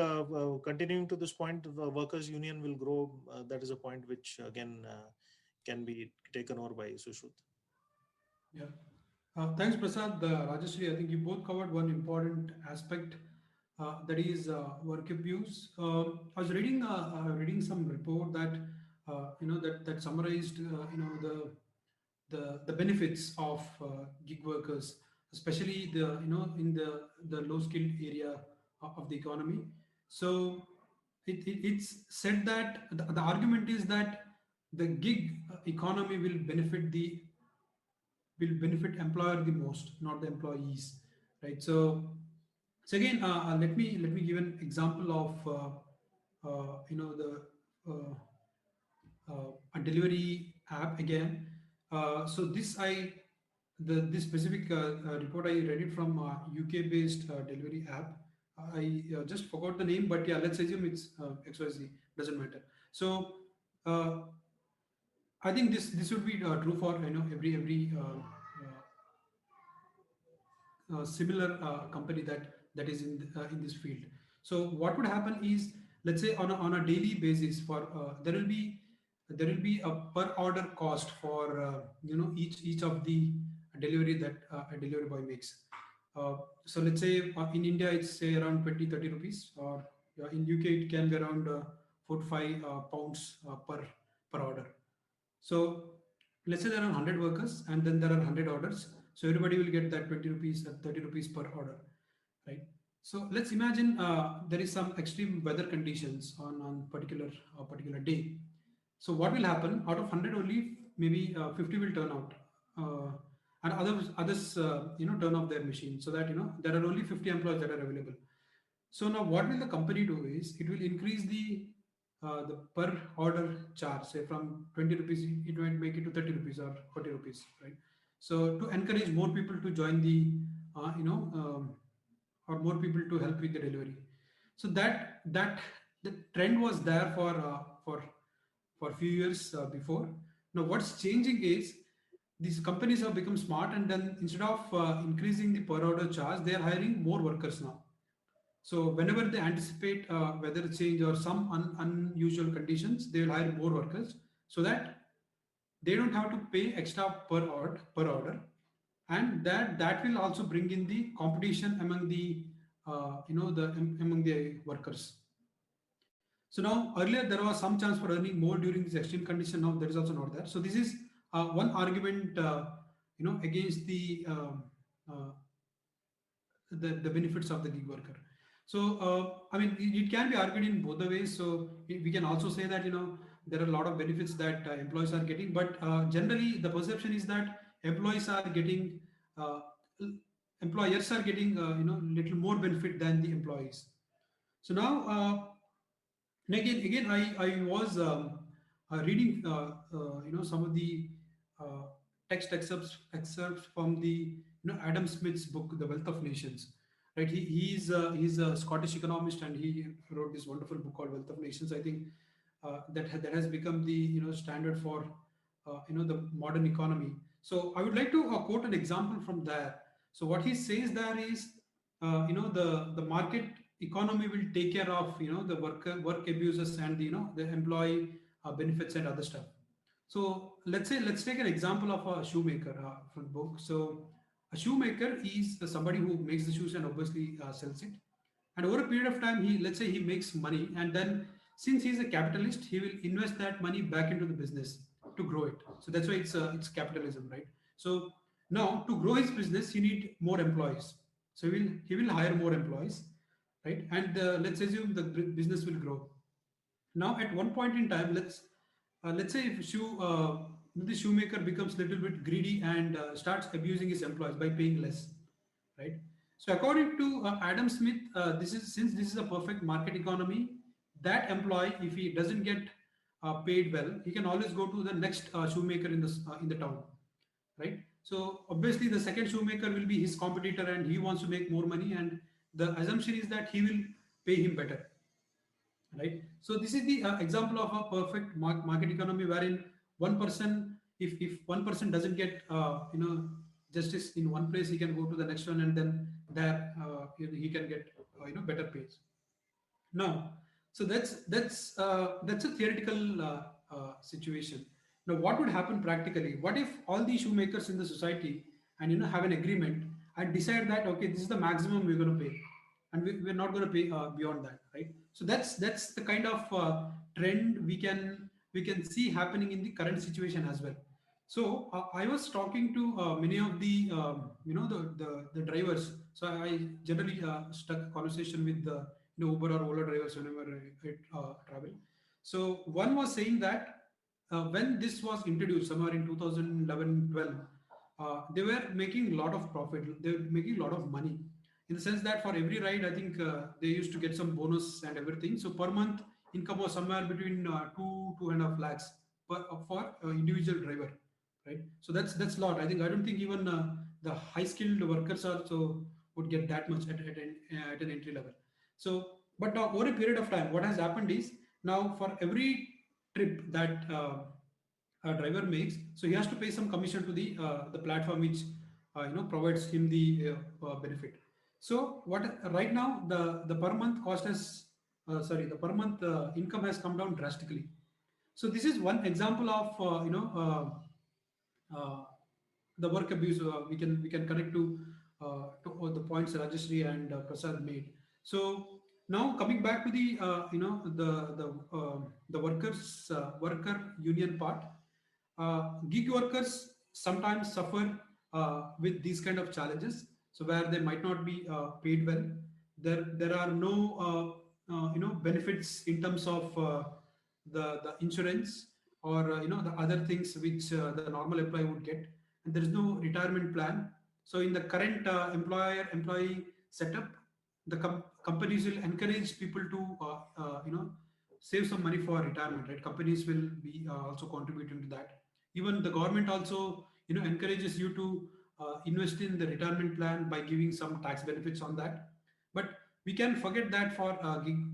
continuing to this point, the workers' union will grow. That is a point which again can be taken over by Sushruth. Yeah. Thanks, Prasad. Rajyashree, I think you both covered one important aspect, that is work abuse. I was reading some report that that summarized the benefits of gig workers, especially in the low skilled area of the economy. So it's said that the argument is that the gig economy will benefit the will benefit employer the most, not the employees, right? So again, let me give an example of the a delivery app again. So this specific report I read it from UK based delivery app. I just forgot the name, but yeah, let's assume it's XYZ, doesn't matter. So I think this would be true for every similar company that is in this field. So what would happen is, let's say on a daily basis, for there will be a per order cost for each of the delivery that a delivery boy makes. So let's say in India it's say around 20-30 rupees, or in UK it can be around 4 to 5 pounds per order. So let's say there are 100 workers and then there are 100 orders. So everybody will get that 20 rupees or 30 rupees per order, right? So let's imagine there is some extreme weather conditions on particular day. So what will happen? Out of 100 only, maybe 50 will turn out, and others turn off their machine, so that there are only 50 employees that are available. So now what will the company do is it will increase the per order charge, say from 20 rupees, it might make it to 30 rupees or 40 rupees, right? So to encourage more people to join the, or more people to help with the delivery. So that the trend was there for a few years before. Now what's changing is these companies have become smart, and then instead of increasing the per order charge, they are hiring more workers now. So whenever they anticipate weather change or some unusual conditions, they will hire more workers so that they don't have to pay extra per order, and that will also bring in the competition among the among the workers. So now earlier there was some chance for earning more during this extreme condition. Now there is also not there. So this is one argument against the benefits of the gig worker. So I mean, it can be argued in both the ways. So we can also say that there are a lot of benefits that employees are getting, but generally the perception is that employers are getting little more benefit than the employees. So now again I was reading some of the text excerpts from the Adam Smith's book, The Wealth of Nations. Right, he's a Scottish economist, and he wrote this wonderful book called Wealth of Nations. I think that has become the standard for the modern economy. So I would like to quote an example from there. So what he says there is, the market economy will take care of the work abuses and the employee benefits and other stuff. So let's take an example of a shoemaker from the book. So a shoemaker is somebody who makes the shoes and obviously sells it. And over a period of time, let's say he makes money, and then since he's a capitalist, he will invest that money back into the business to grow it. So that's why it's capitalism, right? So now to grow his business, he need more employees. So he will hire more employees, right? And let's assume the business will grow. Now at one point in time, let's say if the shoemaker becomes a little bit greedy and starts abusing his employees by paying less, right? So according to Adam Smith, since this is a perfect market economy, that employee, if he doesn't get paid well, he can always go to the next shoemaker in the town, right? So obviously the second shoemaker will be his competitor, and he wants to make more money, and the assumption is that he will pay him better, right? So this is the example of a perfect market economy, wherein one person, if one person doesn't get justice in one place, he can go to the next one, and then there he can get better pays. Now, so that's a theoretical situation. Now, what would happen practically? What if all the shoemakers in the society and have an agreement and decide that okay, this is the maximum we're going to pay, and we're not going to pay beyond that, right? So that's the kind of trend we can see happening in the current situation as well. So I was talking to many of the the drivers. So I generally stuck a conversation with the Uber or Ola drivers whenever I travel. So one was saying that when this was introduced somewhere in 2011-12, they were making a lot of profit. They were making a lot of money, in the sense that for every ride, I think they used to get some bonus and everything. So per month income was somewhere between 2.5 lakhs for individual driver, right? So that's a lot. I don't think even the high skilled workers also would get that much at an entry level. So, but now over a period of time, what has happened is, now for every trip that a driver makes, so he has to pay some commission to the platform which provides him the benefit. So what right now the per month cost has the per month income has come down drastically. So this is one example of uh, the work abuse. We can connect to all the points Rajyashree and Prasad made. So now coming back to the the worker union part, gig workers sometimes suffer with these kind of challenges. So where they might not be paid well, there are no benefits in terms of the insurance, or the other things which the normal employee would get, and there is no retirement plan. So in the current employee setup, the companies will encourage people to save some money for retirement, right? Companies will be also contributing to that. Even the government also encourages you to invest in the retirement plan by giving some tax benefits on that. But we can forget that for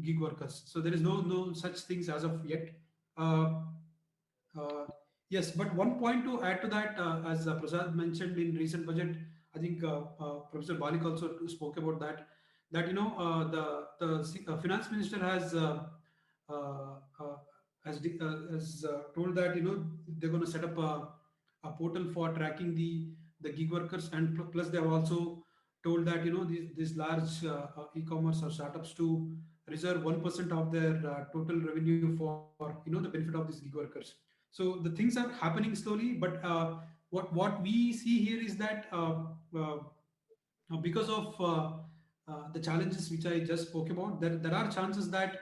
gig workers. So there is no such things as of yet. uh, yes, but one point to add to that, as Prasad mentioned in recent budget, I think Professor Balik also spoke about that. That the finance minister uh, uh, has told that they're going to set up a portal for tracking the gig workers, and plus they have also told that these large e-commerce or startups to reserve 1% of their total revenue for the benefit of these gig workers. So the things are happening slowly, but what we see here is that uh, because of the challenges which I just spoke about, there are chances that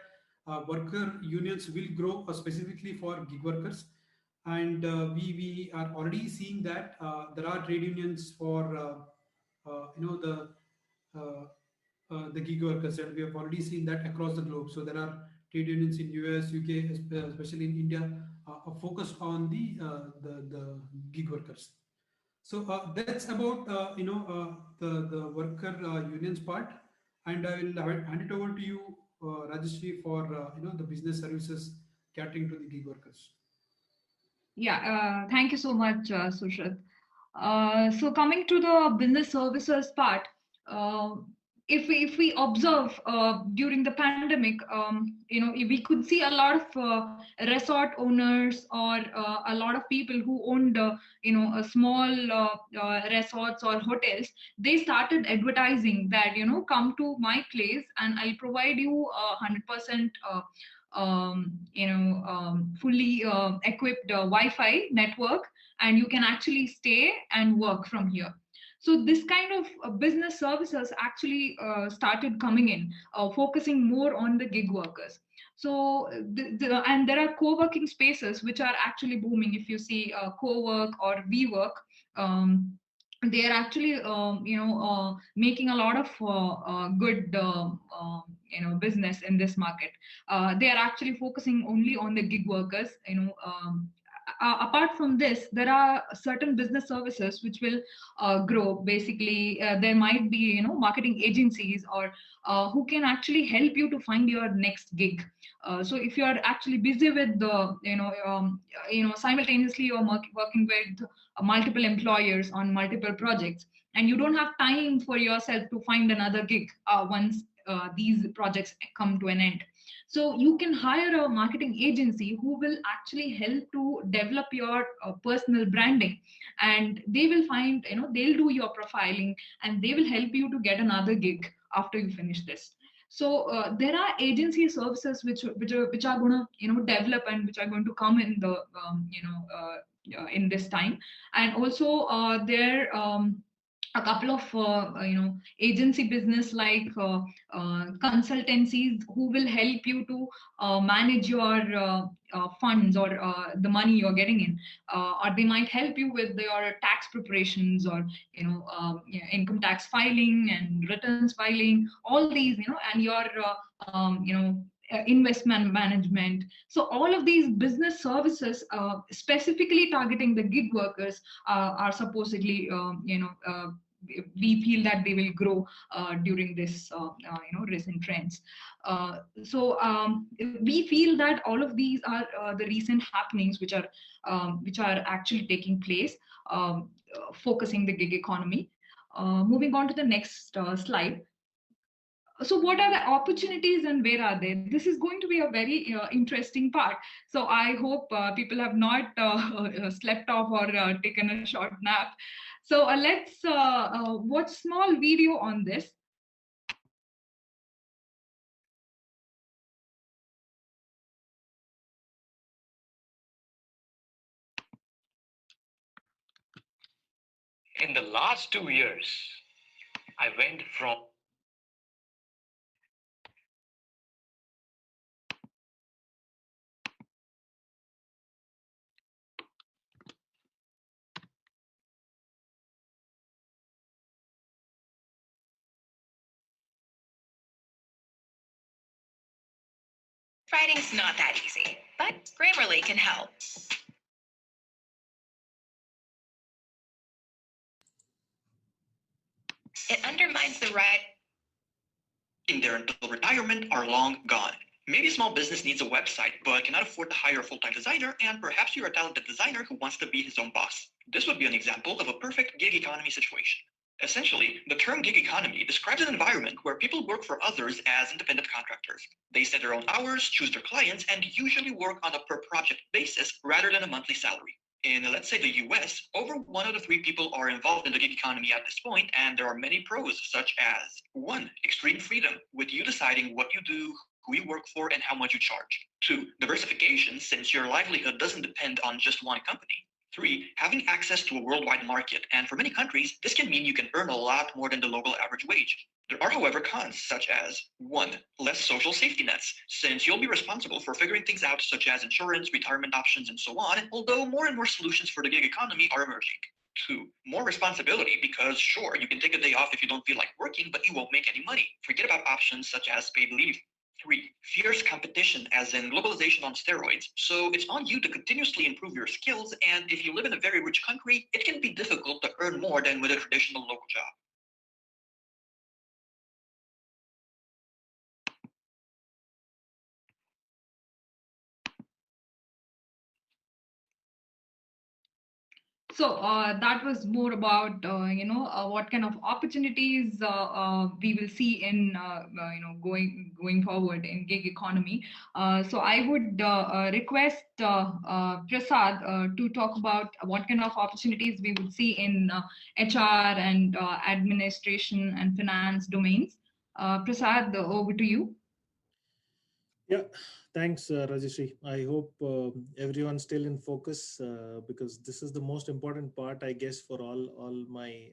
worker unions will grow specifically for gig workers. And we are already seeing that there are trade unions for the gig workers, and we have already seen that across the globe. So there are trade unions in US, UK, especially in India, are focused on the gig workers. So that's about the worker unions part, and I will hand it over to you, Rajyashree, for the business services catering to the gig workers. Yeah, thank you so much, Sushruth. So coming to the business services part, uh, if we observe during the pandemic, we could see a lot of resort owners, or a lot of people who owned a small resorts or hotels. They started advertising that come to my place and I'll provide you 100% fully equipped Wi-Fi network, and you can actually stay and work from here. So this kind of business services actually started coming in, focusing more on the gig workers. So and there are co-working spaces which are actually booming. If you see co-work or WeWork, they are actually making a lot of good business in this market. They are actually focusing only on the gig workers. Apart from this, there are certain business services which will grow. Basically, there might be marketing agencies, or who can actually help you to find your next gig. So if you are actually busy with the simultaneously you're working with multiple employers on multiple projects, and you don't have time for yourself to find another gig once these projects come to an end. So you can hire a marketing agency who will actually help to develop your personal branding, and they will find, they'll do your profiling, and they will help you to get another gig after you finish this. So there are agency services which are going to develop, and which are going to come in the in this time. And also there a couple of agency business like consultancies who will help you to manage your funds or the money you're getting in, or they might help you with your tax preparations or income tax filing and returns filing, all these, and your investment management. So all of these business services specifically targeting the gig workers are supposedly we feel that they will grow during this recent trends. So we feel that all of these are the recent happenings which are actually taking place, focusing the gig economy. Moving on to the next slide. So what are the opportunities and where are they? This is going to be a very interesting part. So I hope people have not slept off or taken a short nap. So let's watch small video on this. In the last 2 years, I went from Writing's not that easy, but Grammarly can help. It undermines the right in there until retirement are long gone. Maybe a small business needs a website but cannot afford to hire a full-time designer, and perhaps you're a talented designer who wants to be his own boss. This would be an example of a perfect gig economy situation. Essentially, the term gig economy describes an environment where people work for others as independent contractors. They set their own hours, choose their clients, and usually work on a per-project basis rather than a monthly salary. In, let's say, the US, over 1 out of 3 people are involved in the gig economy at this point, and there are many pros, such as 1. Extreme freedom, with you deciding what you do, who you work for, and how much you charge. 2. Diversification, since your livelihood doesn't depend on just one company. 3. Having access to a worldwide market, and for many countries, this can mean you can earn a lot more than the local average wage. There are, however, cons, such as 1. Less social safety nets, since you'll be responsible for figuring things out, such as insurance, retirement options, and so on, although more and more solutions for the gig economy are emerging. 2. More responsibility, because sure, you can take a day off if you don't feel like working, but you won't make any money. Forget about options such as paid leave. 3. Fierce competition, as in globalization on steroids. So it's on you to continuously improve your skills, and if you live in a very rich country, it can be difficult to earn more than with a traditional local job. So that was more about what kind of opportunities we will see in going forward in gig economy. So I would request Prasad to talk about what kind of opportunities we would see in HR and administration and finance domains. Prasad, over to you. Yeah, thanks, Rajyashree. I hope everyone's still in focus because this is the most important part, I guess, for all my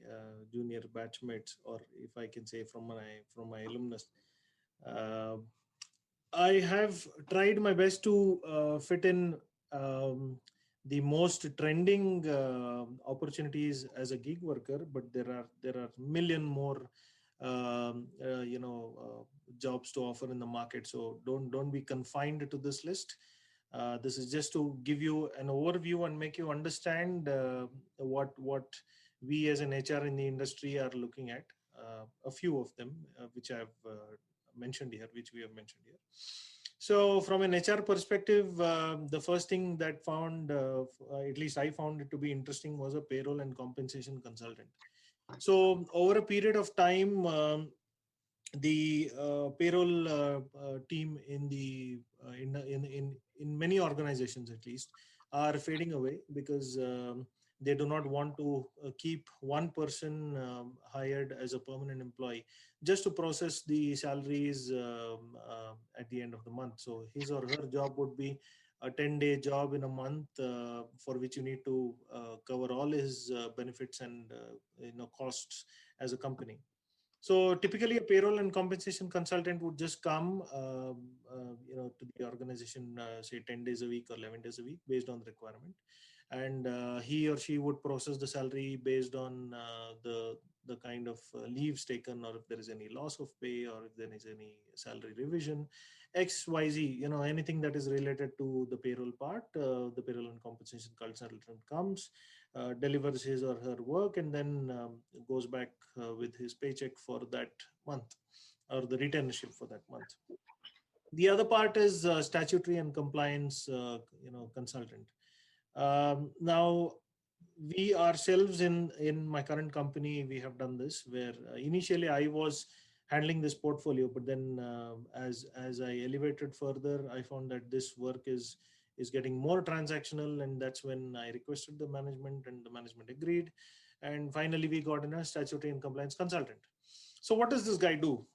junior batchmates, or if I can say from my alumnus. I have tried my best to fit in the most trending opportunities as a gig worker, but there are million more jobs to offer in the market. So don't be confined to this list. This is just to give you an overview and make you understand what we as an HR in the industry are looking at. A few of them, which I've mentioned here, which we have mentioned here. So from an HR perspective, the first thing that found, at least I found it to be interesting, was a payroll and compensation consultant. So over a period of time, the payroll team in many organizations, at least, are fading away because they do not want to keep one person hired as a permanent employee just to process the salaries at the end of the month. So his or her job would be a 10-day job in a month for which you need to cover all his benefits and costs as a company. So typically a payroll and compensation consultant would just come to the organization say 10 days a week or 11 days a week based on the requirement, and he or she would process the salary based on the kind of leaves taken, or if there is any loss of pay, or if there is any salary revision, XYZ, anything that is related to the payroll part. The payroll and compensation consultant comes, delivers his or her work, and then goes back with his paycheck for that month, or the retainership for that month. The other part is statutory and compliance consultant. Now we ourselves in my current company, we have done this where initially I was handling this portfolio, but then as I elevated further, I found that this work is getting more transactional, and that's when I requested the management, and the management agreed, and finally we got in a statutory and compliance consultant. So what does this guy do?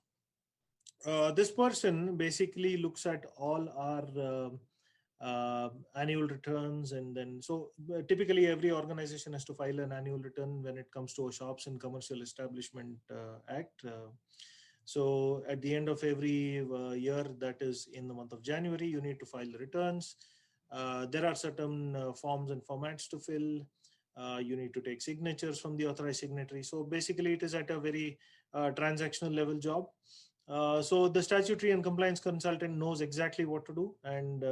This person basically looks at all our annual returns, and then typically every organization has to file an annual return when it comes to a Shops and Commercial Establishment Act. So at the end of every year, that is in the month of January, you need to file the returns. There are certain forms and formats to fill. You need to take signatures from the authorized signatory. So basically it is at a very transactional level job. So the statutory and compliance consultant knows exactly what to do. And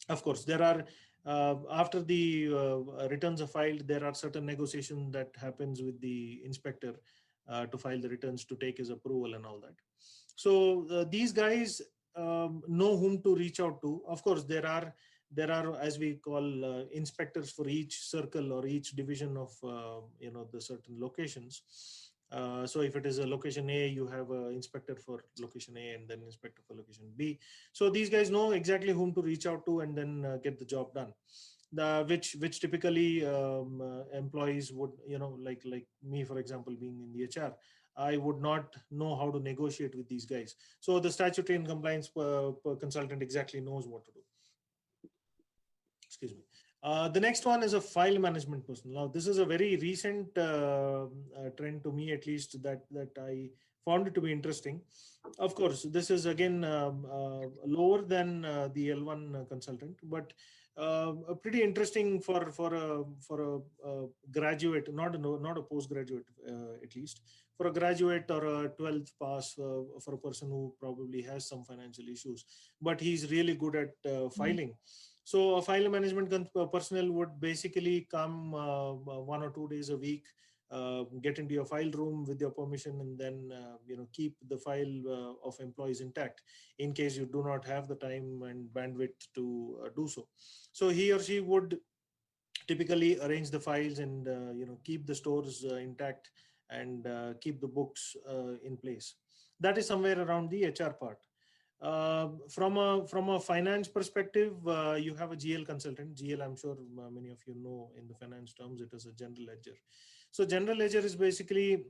of course, there are, after the returns are filed, there are certain negotiations that happens with the inspector to file the returns, to take his approval and all that. So these guys know whom to reach out to. Of course, there are, as we call, inspectors for each circle or each division of the certain locations. So if it is a location A, you have an inspector for location A and then inspector for location B. So these guys know exactly whom to reach out to and then get the job done. Which typically employees would, like me, for example, being in the HR, I would not know how to negotiate with these guys. So the statutory and compliance consultant exactly knows what to do. Excuse me. The next one is a file management person. Now, this is a very recent trend to me, at least, that I found it to be interesting. Of course, this is again lower than the L1 consultant, but pretty interesting for a graduate, not a postgraduate, at least for a graduate or a 12th pass, for a person who probably has some financial issues, but he's really good at filing. So a file management personnel would basically come 1 or 2 days a week, get into your file room with your permission, and then keep the file of employees intact in case you do not have the time and bandwidth to do so. So he or she would typically arrange the files and keep the stores intact and keep the books in place. That is somewhere around the HR part. From a finance perspective, you have a GL consultant. GL, I'm sure many of you know in the finance terms, it is a general ledger. So general ledger is basically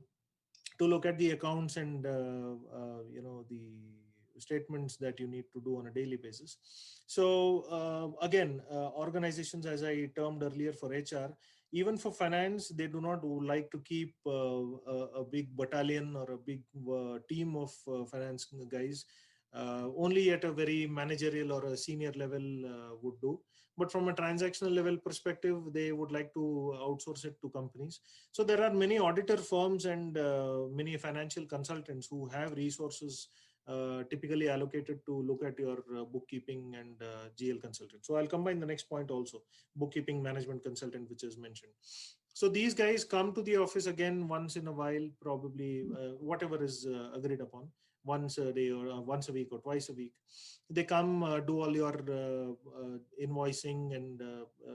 to look at the accounts and the statements that you need to do on a daily basis. So again, organizations, as I termed earlier for HR, even for finance, they do not like to keep a big battalion or a big team of finance guys. Only at a very managerial or a senior level would do. But from a transactional level perspective, they would like to outsource it to companies. So there are many auditor firms and many financial consultants who have resources typically allocated to look at your bookkeeping and GL consultant. So I'll combine the next point also, bookkeeping management consultant, which is mentioned. So these guys come to the office again once in a while, probably whatever is agreed upon, once a day or once a week or twice a week. They come do all your invoicing and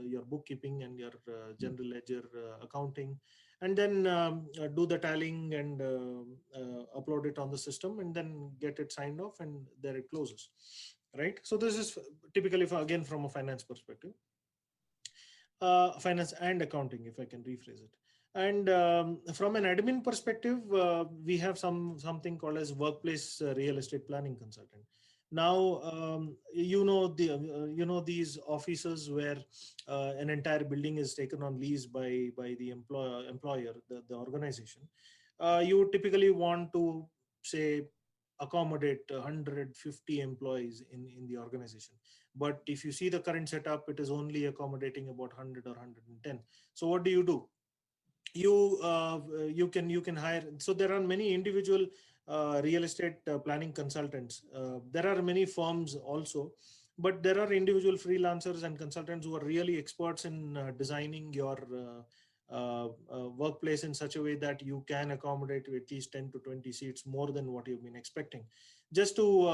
your bookkeeping and your general ledger accounting, and then do the tallying and upload it on the system and then get it signed off, and there it closes, right? So this is typically again from a finance perspective, finance and accounting, if I can rephrase it. And from an admin perspective, we have something called as workplace real estate planning consultant. Now, these offices where an entire building is taken on lease by the employer, the organization. You would typically want to say accommodate 150 employees in the organization. But if you see the current setup, it is only accommodating about 100 or 110. So what do? You can hire. So there are many individual real estate planning consultants. There are many firms also, but there are individual freelancers and consultants who are really experts in designing your workplace in such a way that you can accommodate at least 10 to 20 seats more than what you've been expecting, just to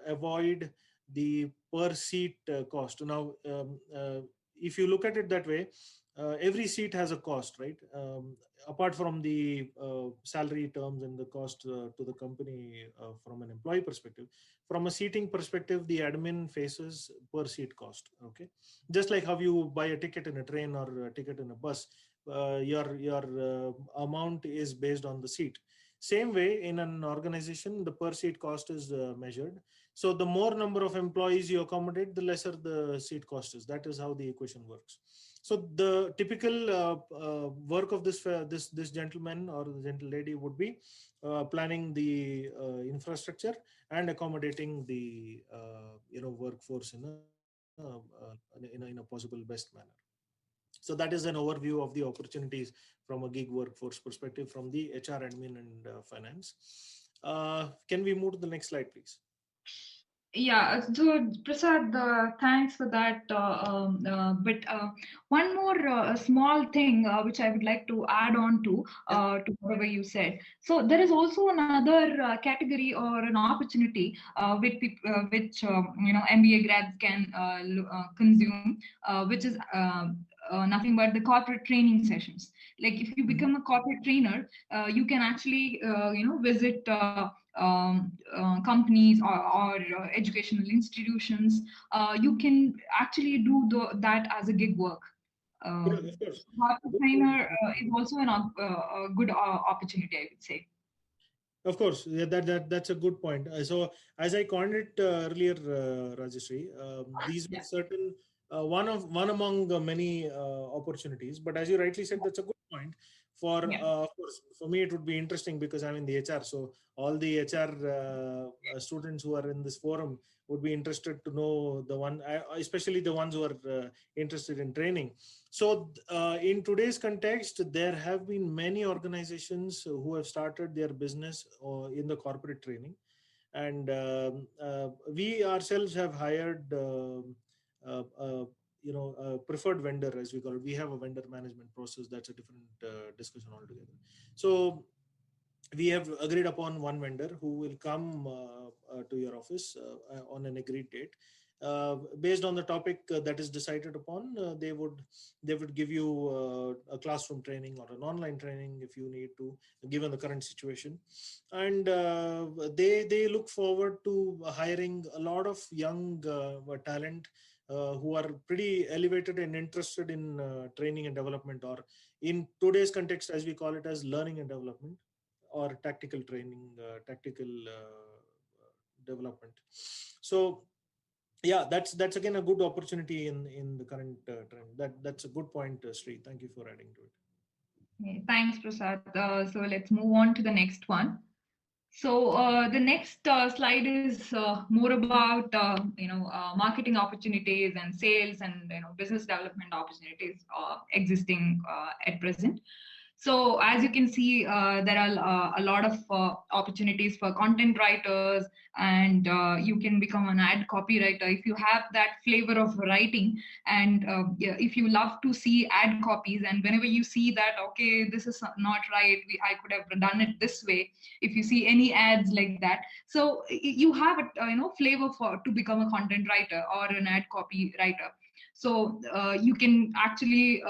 avoid the per seat cost. Now, if you look at it that way, every seat has a cost, right? Apart from the salary terms and the cost to the company from an employee perspective, from a seating perspective, the admin faces per seat cost. Okay, just like how you buy a ticket in a train or a ticket in a bus, your amount is based on the seat. Same way, in an organization, the per seat cost is measured. So the more number of employees you accommodate, the lesser the seat cost is. That is how the equation works. So the typical work of this gentleman or the gentle lady would be planning the infrastructure and accommodating the workforce in a possible best manner. So that is an overview of the opportunities from a gig workforce perspective from the HR, admin, and finance. Can we move to the next slide, please? Yeah, so Prasad, thanks for that. But one more small thing which I would like to add on to whatever you said. So there is also another category or an opportunity which MBA grads can consume, which is nothing but the corporate training sessions. Like if you become a corporate trainer, you can actually visit companies or educational institutions. You can actually do that as a gig work. Corporate trainer is also a good opportunity, I would say. Of course, yeah, that's a good point. So as I coined it earlier, Rajyashree, these are certain one among many opportunities. But as you rightly said, that's a good point. Of course, for me, it would be interesting because I'm in the HR. So all the HR students who are in this forum would be interested to know the one, especially the ones who are interested in training. So in today's context, there have been many organizations who have started their business in the corporate training. And we ourselves have hired a preferred vendor, as we call it. We have a vendor management process. That's a different discussion altogether. So we have agreed upon one vendor who will come to your office on an agreed date. Based on the topic that is decided upon, they would give you a classroom training or an online training if you need to, given the current situation. And they look forward to hiring a lot of young talent who are pretty elevated and interested in training and development, or in today's context, as we call it, as learning and development, or tactical training, tactical development. So yeah, that's again a good opportunity in the current trend. That's a good point, Sri. Thank you for adding to it. Okay, thanks, Prasad. So let's move on to the next one. So the next slide is more about marketing opportunities and sales and business development opportunities existing at present. So as you can see, there are a lot of opportunities for content writers, and you can become an ad copywriter if you have that flavor of writing, and if you love to see ad copies, and whenever you see that, okay, this is not right, I could have done it this way. If you see any ads like that, so you have a flavor to become a content writer or an ad copywriter. So you can actually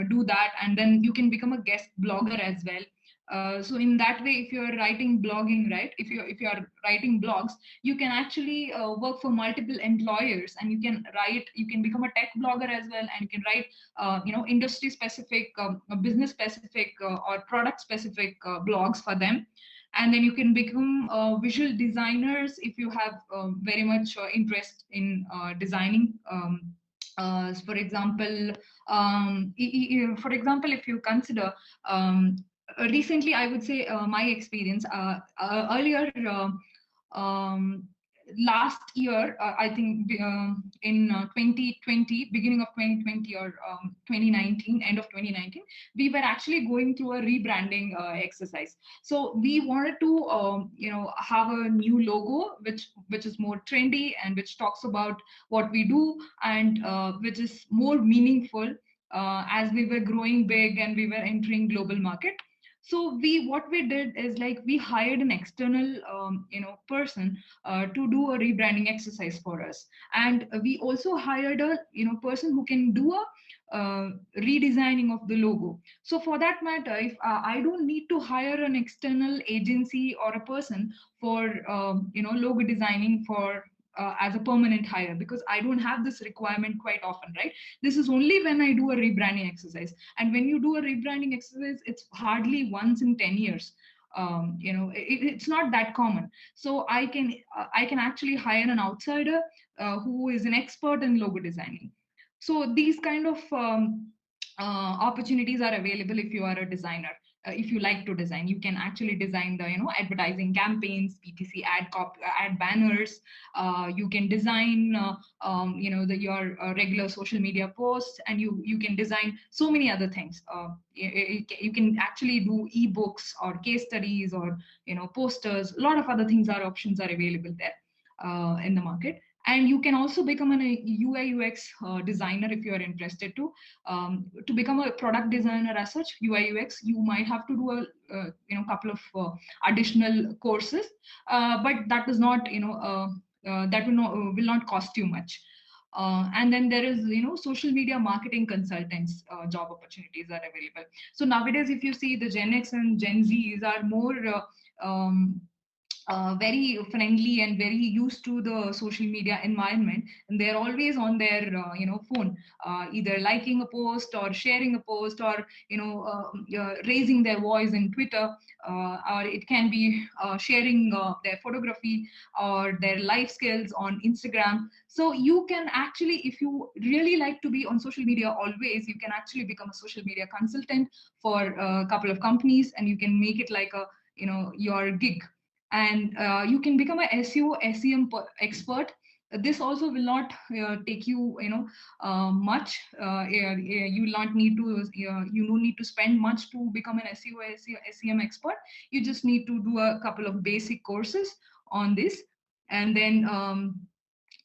do that, and then you can become a guest blogger as well. So in that way, if you're writing blogging, right, if you're writing blogs, you can actually work for multiple employers, and you can become a tech blogger as well, and you can write industry specific, business specific, or product specific blogs for them. And then you can become visual designers if you have very much interest in designing. For example, if you consider recently, I would say my experience earlier. Last year, I think in 2020, beginning of 2020 or 2019, end of 2019, we were actually going through a rebranding exercise. So we wanted to, have a new logo, which is more trendy and which talks about what we do and which is more meaningful as we were growing big and we were entering global market. So what we did is like we hired an external person to do a rebranding exercise for us, and we also hired a person who can do a redesigning of the logo. So for that matter, if I don't need to hire an external agency or a person for logo designing for as a permanent hire, because I don't have this requirement quite often, right? This is only when I do a rebranding exercise. And when you do a rebranding exercise, it's hardly once in 10 years. It's not that common. So I can actually hire an outsider who is an expert in logo designing. So these kind of opportunities are available if you are a designer. If you like to design, you can actually design the advertising campaigns, PPC ad banners. You can design your regular social media posts, and you can design so many other things. You can actually do ebooks or case studies or posters. A lot of other options are available there in the market. And you can also become a UI UX designer if you are interested to. To become a product designer as such, UI UX, you might have to do a couple of additional courses, but that does not that will not cost you much. And then there is social media marketing consultants job opportunities are available. So nowadays, if you see, the Gen X and Gen Zs are more very friendly and very used to the social media environment, and they're always on their phone, either liking a post or sharing a post, or raising their voice in Twitter, or it can be sharing their photography or their life skills on Instagram. So you can actually, if you really like to be on social media always, you can actually become a social media consultant for a couple of companies, and you can make it like a your gig. And you can become a SEO, SEM expert. This also will not take you much. You will not need to you don't need to spend much to become an SEO, SEM expert. You just need to do a couple of basic courses on this. And then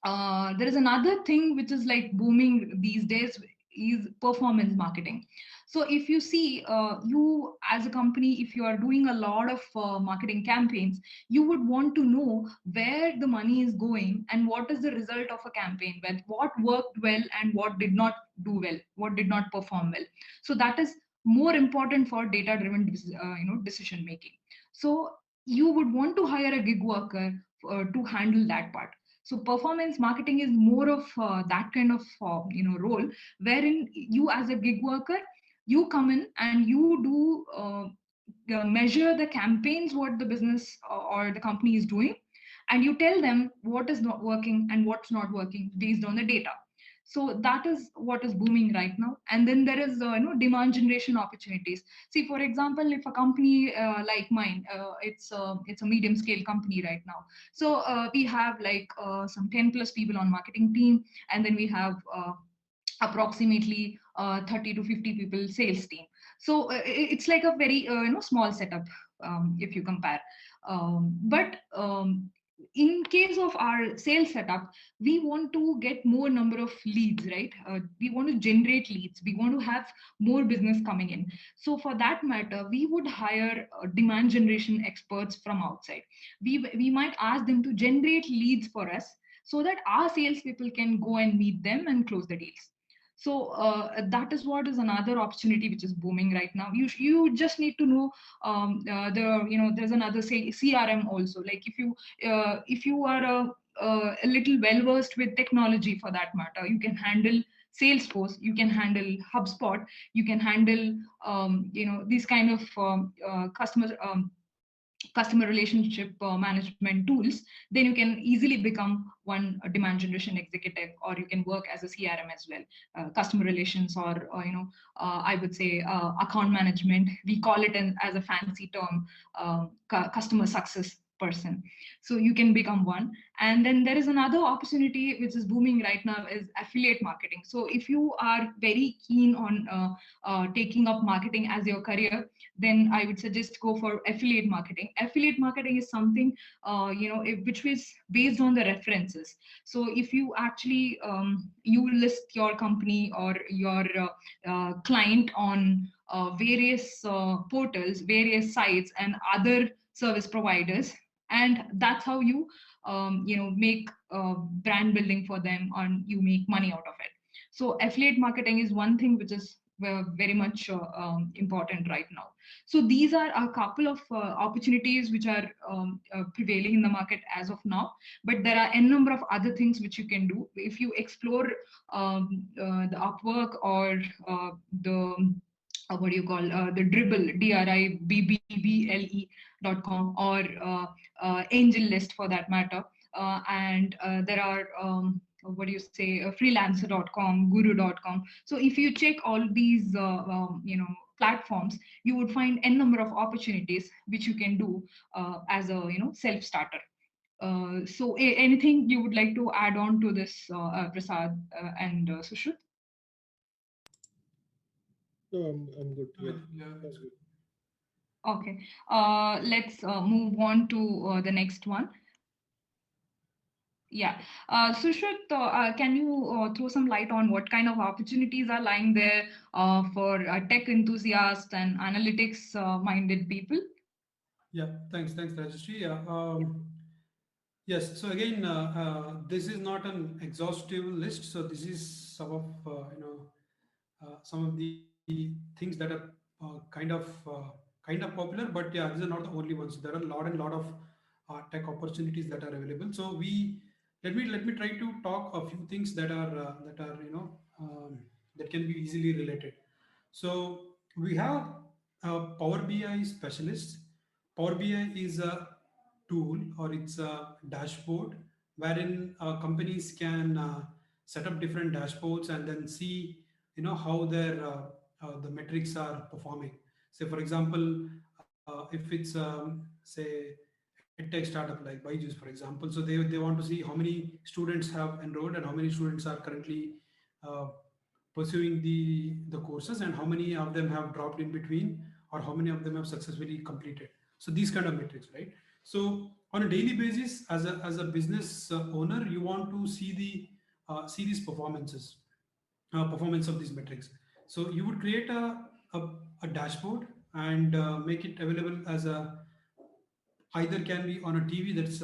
there is another thing which is like booming these days, is performance marketing. So if you see, you as a company, if you are doing a lot of marketing campaigns, you would want to know where the money is going and what is the result of a campaign, what worked well and what did not do well, what did not perform well. So that is more important for data-driven decision making. So you would want to hire a gig worker to handle that part. So performance marketing is more of that kind of role, wherein you as a gig worker, you come in and you do measure the campaigns, what the business or the company is doing, and you tell them what is not working and what's not working based on the data. So that is what is booming right now. And then there is demand generation opportunities. See, for example, if a company like mine, it's a medium scale company right now. So we have like some 10 plus people on marketing team, and then we have approximately 30 to 50 people sales team. So it's like a very small setup if you compare. But in case of our sales setup, we want to get more number of leads, right? We want to generate leads. We want to have more business coming in. So for that matter, we would hire demand generation experts from outside. We might ask them to generate leads for us so that our salespeople can go and meet them and close the deals. So that is what is another opportunity which is booming right now. You just need to know there's another CRM also. Like if you are a little well versed with technology, for that matter, you can handle Salesforce, you can handle HubSpot, you can handle these kind of customers customer relationship management tools, then you can easily become one demand generation executive, or you can work as a CRM as well, customer relations, or I would say account management. We call it as a fancy term, customer success person. So you can become one. And then there is another opportunity which is booming right now, is affiliate marketing. So if you are very keen on taking up marketing as your career, then I would suggest go for affiliate marketing. Affiliate marketing is something which is based on the references. So if you actually you list your company or your client on various portals, various sites, and other service providers, and that's how you make brand building for them, and you make money out of it. So affiliate marketing is one thing which is very much important right now. So these are a couple of opportunities which are prevailing in the market as of now. But there are a number of other things which you can do if you explore the Upwork or the what do you call the Dribble, DRIBBBLE.com, or Angel List for that matter. And there are what do you say, freelancer.com, guru.com. So if you check all these platforms, you would find a number of opportunities which you can do as a self-starter. So anything you would like to add on to this, Prasad and Sushruth? No, I'm good. Yeah, that's good. Okay, let's move on to the next one. Yeah, Sushruth, can you throw some light on what kind of opportunities are lying there for tech enthusiasts and analytics-minded people? Yeah, thanks, Rajyashree. Yes, so again, this is not an exhaustive list. So this is some of some of the things that are kind of popular, but yeah, these are not the only ones. There are a lot of tech opportunities that are available. So let me try to talk a few things that are that can be easily related. So we have Power BI specialists. Power BI is a tool, or it's a dashboard wherein companies can set up different dashboards and then see how their the metrics are performing. Say for example, if it's say a tech startup like Byju's, for example, so they want to see how many students have enrolled and how many students are currently uh, pursuing the courses, and how many of them have dropped in between, or how many of them have successfully completed. So these kind of metrics, right? So on a daily basis, as a business owner, you want to see see these performance of these metrics. So you would create a dashboard and make it available as a, either can be on a TV that's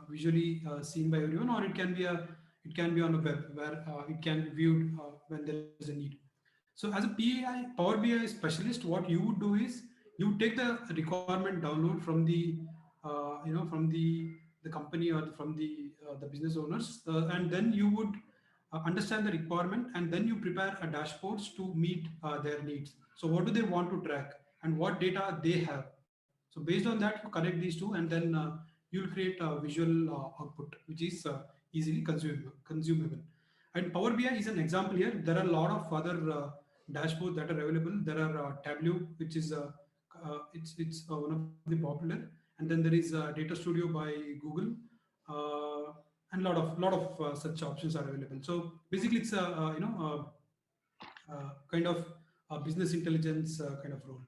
visually seen by everyone, or it can be on a web where it can be viewed when there is a need. So as a Power BI specialist, what you would do is you take the requirement download from the from the company, or from the business owners, and then you would understand the requirement, and then you prepare a dashboards to meet their needs. So what do they want to track, and what data they have? So based on that, you connect these two, and then you'll create a visual output which is easily consumable. And Power BI is an example here. There are a lot of other dashboards that are available. There are Tableau, which is it's one of the popular, and then there is Data Studio by Google, and lot of such options are available. So basically, it's a kind of a business intelligence kind of role.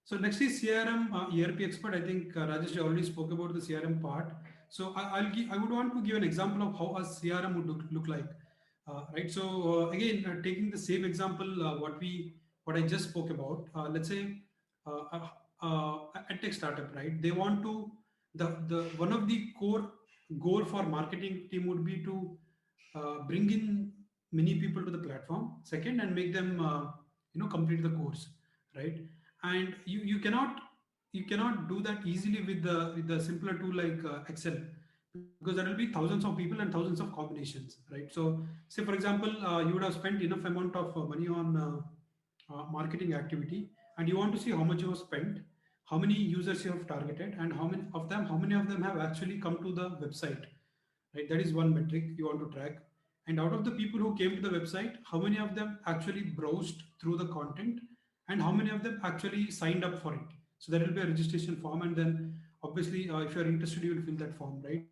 So next is CRM, ERP expert. I think Rajesh already spoke about the CRM part. So I would want to give an example of how a CRM would look like. Right. So again, taking the same example, what I just spoke about. Let's say a tech startup, right? They want to the one of the core goal for marketing team would be to bring in many people to the platform. Second, and make them complete the course, right? And you cannot do that easily with the simpler tool like Excel, because there will be thousands of people and thousands of combinations, right? So say for example, you would have spent enough amount of money on marketing activity, and you want to see how much you have spent. how many users you have targeted, and how many of them have actually come to the website, right? That is one metric you want to track. And out of the people who came to the website, how many of them actually browsed through the content, and how many of them actually signed up for it. So there will be a registration form, and then obviously if you're interested, you will fill that form, right?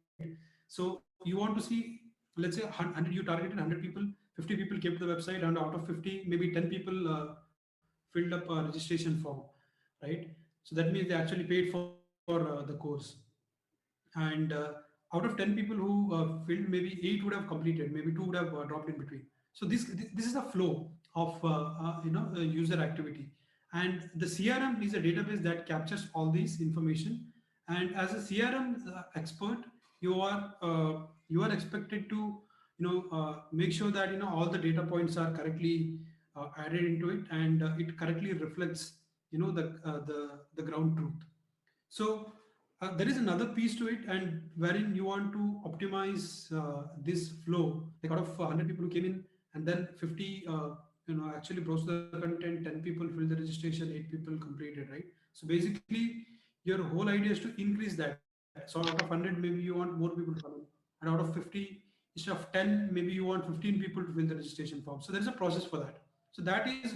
So you want to see, let's say 100, you targeted 100 people, 50 people came to the website, and out of 50, maybe 10 people filled up a registration form, right? So that means they actually paid for the course. And out of 10 people who filled, maybe 8 would have completed, maybe 2 would have dropped in between. So this is a flow of user activity. And the CRM is a database that captures all this information. And as a CRM expert, you are expected to make sure that all the data points are correctly added into it, and it correctly reflects the ground truth. So there is another piece to it, and wherein you want to optimize this flow. Like out of 100 people who came in, and then 50 actually browsed the content, 10 people filled the registration, 8 people completed, right? So basically your whole idea is to increase that. So out of 100, maybe you want more people to come in, and out of 50, instead of 10, maybe you want 15 people to fill the registration form. So there is a process for that. So that is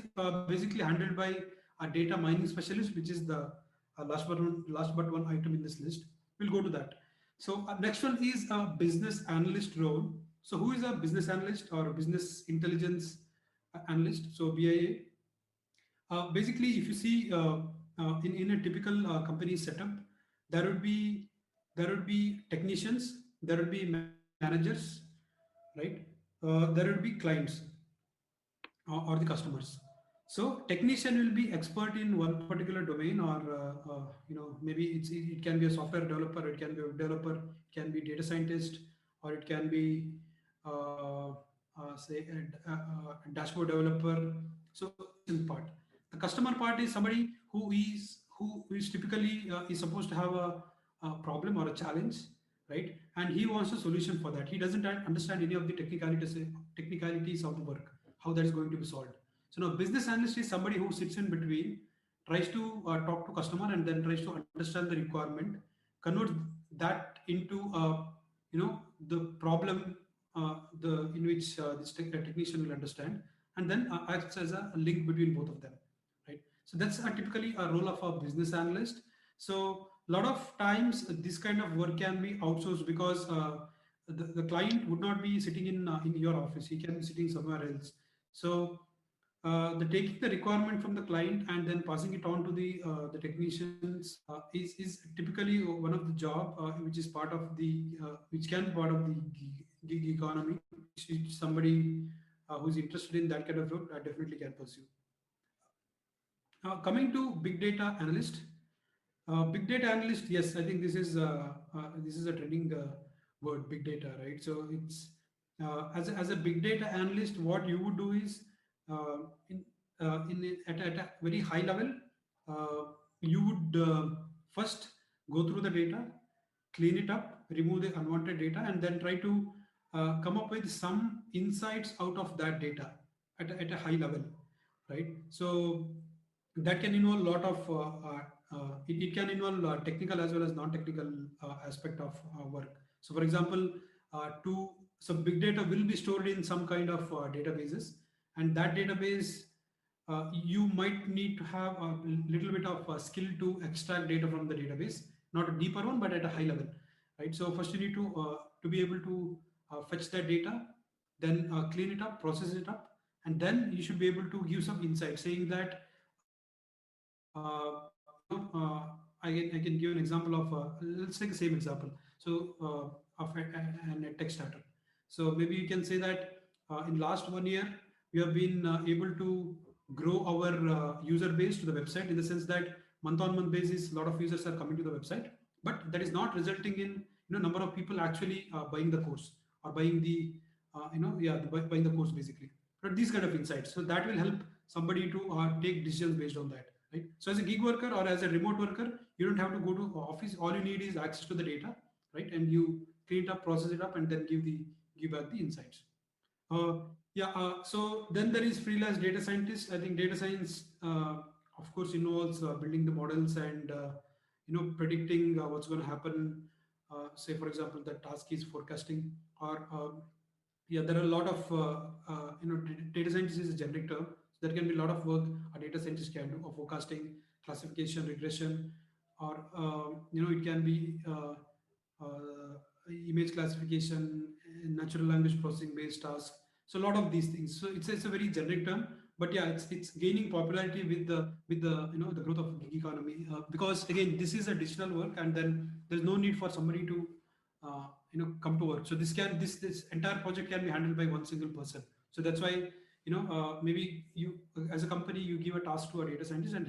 basically handled by a data mining specialist, which is the last but one item in this list. We'll go to that. So next one is a business analyst role. So who is a business analyst or business intelligence analyst? So BIA. Basically, if you see in a typical company setup, there would be technicians, there would be managers, right? There would be clients or the customers. So technician will be expert in one particular domain, or maybe it can be a software developer, it can be a developer, it can be data scientist, or it can be say a dashboard developer. So in part, the customer part is somebody who is typically is supposed to have a problem or a challenge, right? And he wants a solution for that. He doesn't understand any of the technicalities of the work, how that is going to be solved. So now business analyst is somebody who sits in between, tries to talk to customer, and then tries to understand the requirement, convert that into the problem in which this technician will understand, and then acts as a link between both of them, right? So that's typically a role of a business analyst. So a lot of times this kind of work can be outsourced, because the client would not be sitting in your office. He can be sitting somewhere else. So the taking the requirement from the client and then passing it on to the technicians is typically one of the job which is part of the which can be part of the gig economy. Somebody who's interested in that kind of work definitely can pursue. Coming to big data analyst. Big data analyst, yes, I think this is a trending word, big data, right? So it's as a big data analyst, what you would do is at a very high level, you would first go through the data, clean it up, remove the unwanted data, and then try to come up with some insights out of that data at a high level, right? So that can involve a lot of it can involve technical as well as non-technical aspect of work. So for example, so big data will be stored in some kind of databases, and that database you might need to have a little bit of skill to extract data from the database, not a deeper one, but at a high level, right? So first you need to be able to fetch that data, then clean it up, process it up, and then you should be able to give some insight saying that I can give an example of let's take the same example. So of a text starter. So maybe you can say that in last 1 year we have been able to grow our user base to the website, in the sense that month on month basis a lot of users are coming to the website, but that is not resulting in number of people actually buying the course or buying the buying the course basically. But these kind of insights, so that will help somebody to take decisions based on that, right? So as a gig worker or as a remote worker, you don't have to go to office. All you need is access to the data, right? And you clean it up, process it up, and then give back the insights. So then there is freelance data scientist. I think data science of course involves building the models and predicting what's going to happen. Say for example, the task is forecasting, or yeah, there are a lot of data scientist is a generic term. So there can be a lot of work a data scientist can do, of forecasting, classification, regression, or it can be image classification, natural language processing based tasks. So a lot of these things. So it's a very generic term, but yeah, it's gaining popularity with the the growth of gig economy, because again this is a digital work, and then there's no need for somebody to come to work. So this entire project can be handled by one single person. So that's why maybe you as a company you give a task to a data scientist, and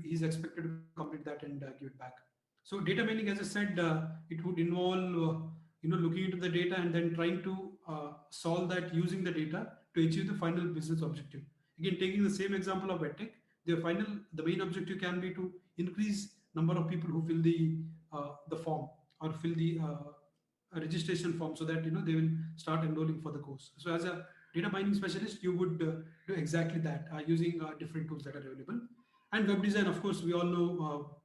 he's expected to complete that and give it back. So data mining, as I said, it would involve looking into the data and then trying to solve that using the data to achieve the final business objective. Again, taking the same example of edtech, the main objective can be to increase number of people who fill the form, or fill the registration form, so that they will start enrolling for the course. So as a data mining specialist, you would do exactly that using different tools that are available. And web design, of course, we all know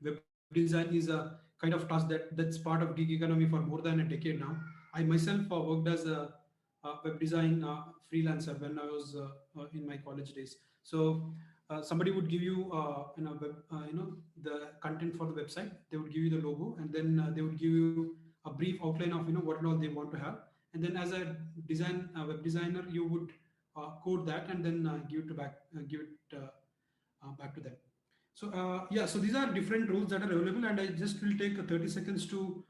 web design is a kind of task that's part of gig economy for more than a decade now. I myself worked as a web design freelancer when I was in my college days. So somebody would give you the content for the website. They would give you the logo, and then they would give you a brief outline of what all they want to have. And then as a web designer, you would code that and then give it back to them. So yeah, so these are different rules that are available, and I just will take 30 seconds to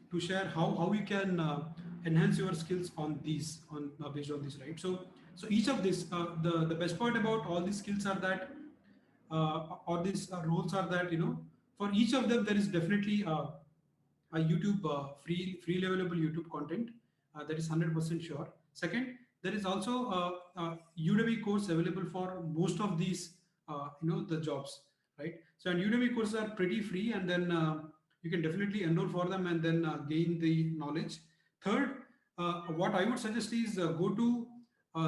to share how you can enhance your skills on these based on this, right? So each of these, the best part about all these skills are that or these roles are that for each of them there is definitely a YouTube free available YouTube content, that is 100% sure. Second, there is also a Udemy course available for most of these the jobs, right? So and Udemy courses are pretty free, and then you can definitely enroll for them and then gain the knowledge. Third, what I would suggest is go to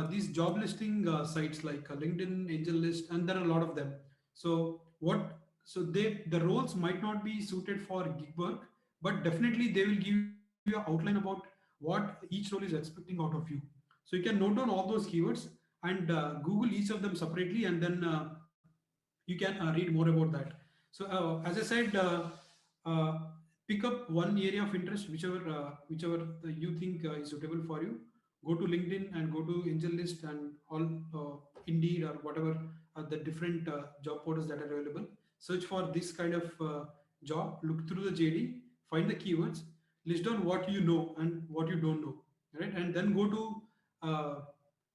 these job listing sites like LinkedIn, AngelList, and there are a lot of them. So the roles might not be suited for gig work, but definitely they will give you an outline about what each role is expecting out of you. So you can note down all those keywords and Google each of them separately, and then you can read more about that. So as I said, pick up one area of interest, whichever you think is suitable for you. Go to LinkedIn and go to AngelList and all Indeed or whatever the different job portals that are available. Search for this kind of job. Look through the JD, find the keywords, list down what you know and what you don't know, right? And then go to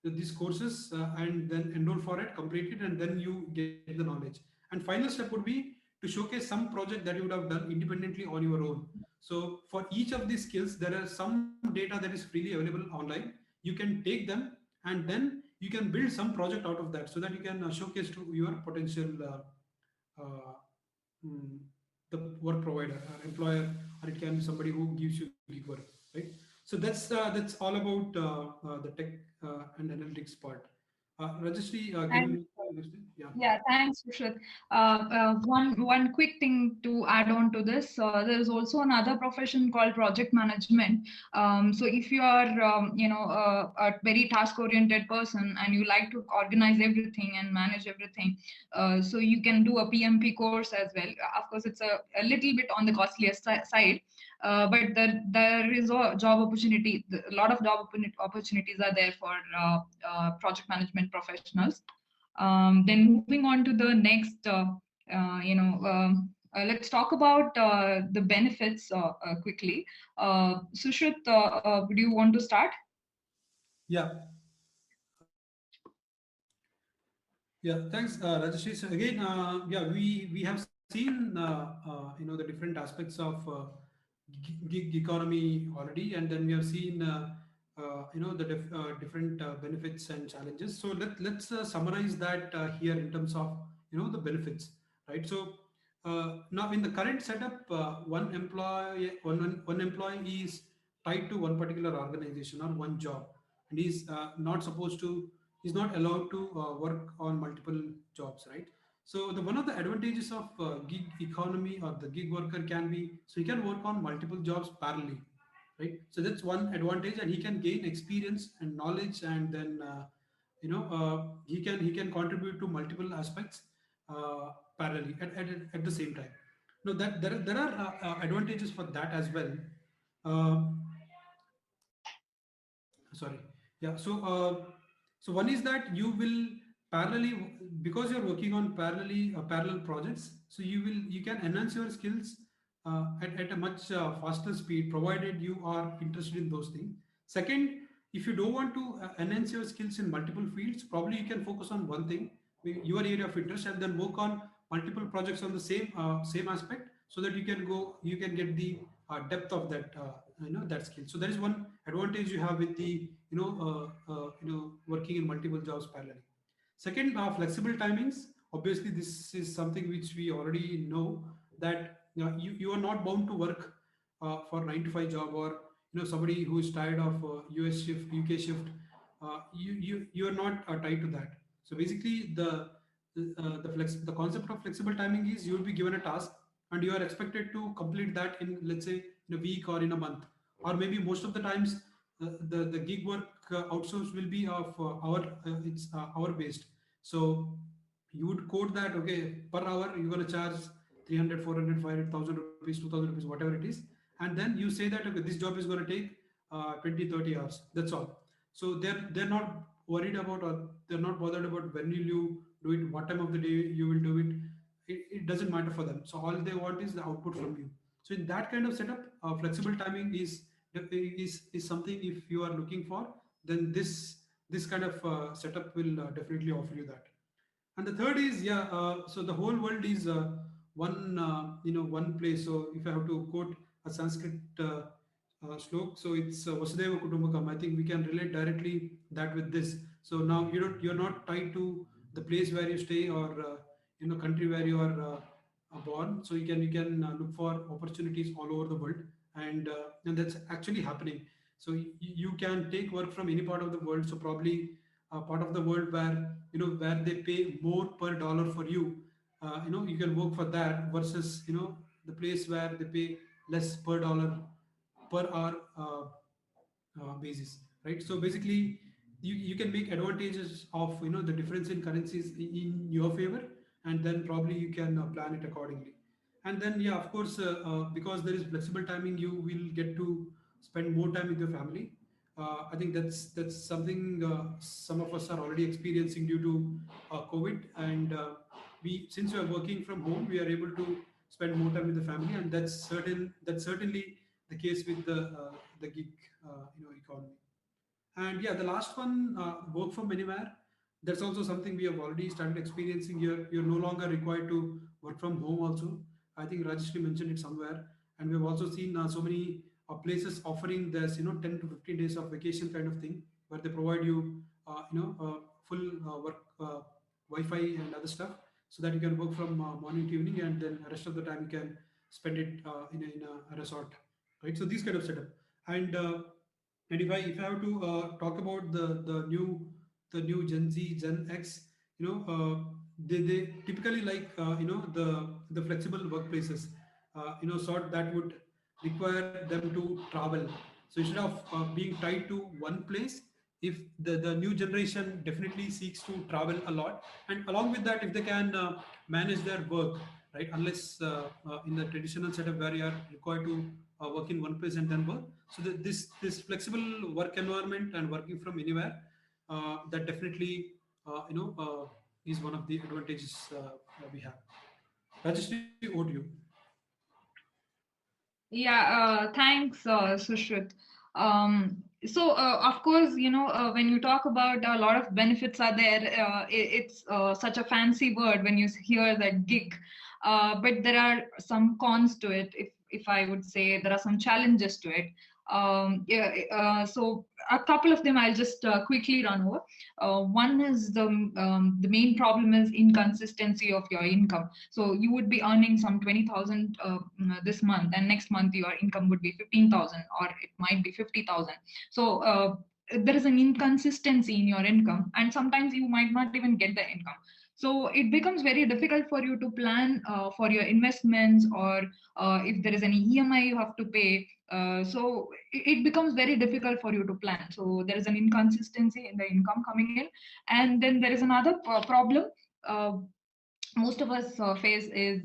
these courses and then enroll for it, complete it, and then you get the knowledge. And final step would be to showcase some project that you would have done independently on your own. So for each of these skills, there are some data that is freely available online. You can take them and then you can build some project out of that, so that you can showcase to your potential the work provider or employer, or it can be somebody who gives you gig work, right? So that's all about the tech and analytics part. Rajyashree, can you yeah, thanks, Sushruth. One quick thing to add on to this, there is also another profession called project management. So if you are, a very task-oriented person and you like to organize everything and manage everything, so you can do a PMP course as well. Of course, it's a little bit on the costlier side, but there is a job opportunity. A lot of job opportunities are there for project management professionals. Then moving on to the next, let's talk about the benefits quickly. Sushruth, would you want to start? Yeah. Yeah, thanks, Rajyashree. So again, yeah, we have seen the different aspects of gig economy already, and then we have seen the different benefits and challenges. So let's summarize that here in terms of the benefits, right? So now in the current setup, one employee is tied to one particular organization or one job, and he's not supposed to is not allowed to work on multiple jobs, right? So the one of the advantages of gig economy or the gig worker can be, so he can work on multiple jobs parallelly, right? So that's one advantage, and he can gain experience and knowledge, and then he can contribute to multiple aspects parallelly at the same time. No, that there are advantages for that as well. Uh, Sorry. Yeah. So one is that you will parallelly, because you're working on parallel projects, so you can enhance your skills at a much faster speed, provided you are interested in those things. Second, if you don't want to enhance your skills in multiple fields, probably you can focus on one thing, your area of interest, and then work on multiple projects on the same aspect, so that you can get the depth of that that skill. So that is one advantage you have with the working in multiple jobs parallelly. Second, flexible timings. Obviously, this is something which we already know, that you are not bound to work for 9 to 5 job, or somebody who is tired of US shift, UK shift. You are not tied to that. So basically, the concept of flexible timing is you will be given a task, and you are expected to complete that in, let's say, in a week or in a month, or maybe most of the times the gig work outsource will be of it's hour based. So you would quote that, okay, per hour you're going to charge 300, 400, 500,000 rupees, 2,000 rupees, whatever it is, and then you say that, okay, this job is going to take 20, 30 hours, that's all. So they're not worried about, or they're not bothered about when will you do it, what time of the day you will do it. It doesn't matter for them. So all they want is the output from you. So in that kind of setup, flexible timing is something, if you are looking for, then this kind of setup will definitely offer you that. And the third is, so the whole world is one place. So if I have to quote a Sanskrit slok, so it's Vasudeva Kutumbakam. I think we can relate directly that with this. So now you're not tied to the place where you stay, or country where you are born. So you can look for opportunities all over the world, and that's actually happening. So you can take work from any part of the world. So probably a part of the world where where they pay more per dollar for you, you can work for that, versus the place where they pay less per dollar per hour basis, right? So basically, you can make advantages of the difference in currencies in your favor, and then probably you can plan it accordingly. And then, yeah, of course, because there is flexible timing, you will get to spend more time with your family. I think that's something some of us are already experiencing due to COVID, and since we are working from home, we are able to spend more time with the family, and that's certainly the case with the gig economy. And yeah, the last one, work from anywhere. That's also something we have already started experiencing here. You're no longer required to work from home also. I think Rajyashree mentioned it somewhere. And we've also seen so many places offering this, 10 to 15 days of vacation kind of thing, where they provide you, full work Wi-Fi and other stuff, so that you can work from morning to evening, and then the rest of the time you can spend it in a resort, right? So these kind of setup. And if I have to talk about the new Gen Z, Gen X, they typically like the flexible workplaces, sort that would require them to travel. So instead of being tied to one place, if the new generation definitely seeks to travel a lot, and along with that, if they can manage their work, right? Unless in the traditional setup where you are required to work in one place and then work. So this flexible work environment and working from anywhere, that definitely is one of the advantages we have. Rajyashree, over to you. Yeah, thanks, Sushruth. Of course, when you talk about a lot of benefits are there, it's such a fancy word when you hear that gig. But there are some cons to it, if I would say. There are some challenges to it. So a couple of them I'll just quickly run over. One is the main problem is inconsistency of your income. So you would be earning some 20,000 this month, and next month your income would be 15,000, or it might be 50,000. So there is an inconsistency in your income, and sometimes you might not even get the income. So it becomes very difficult for you to plan for your investments, or if there is any EMI you have to pay. So it becomes very difficult for you to plan. So there is an inconsistency in the income coming in. And then there is another problem most of us face is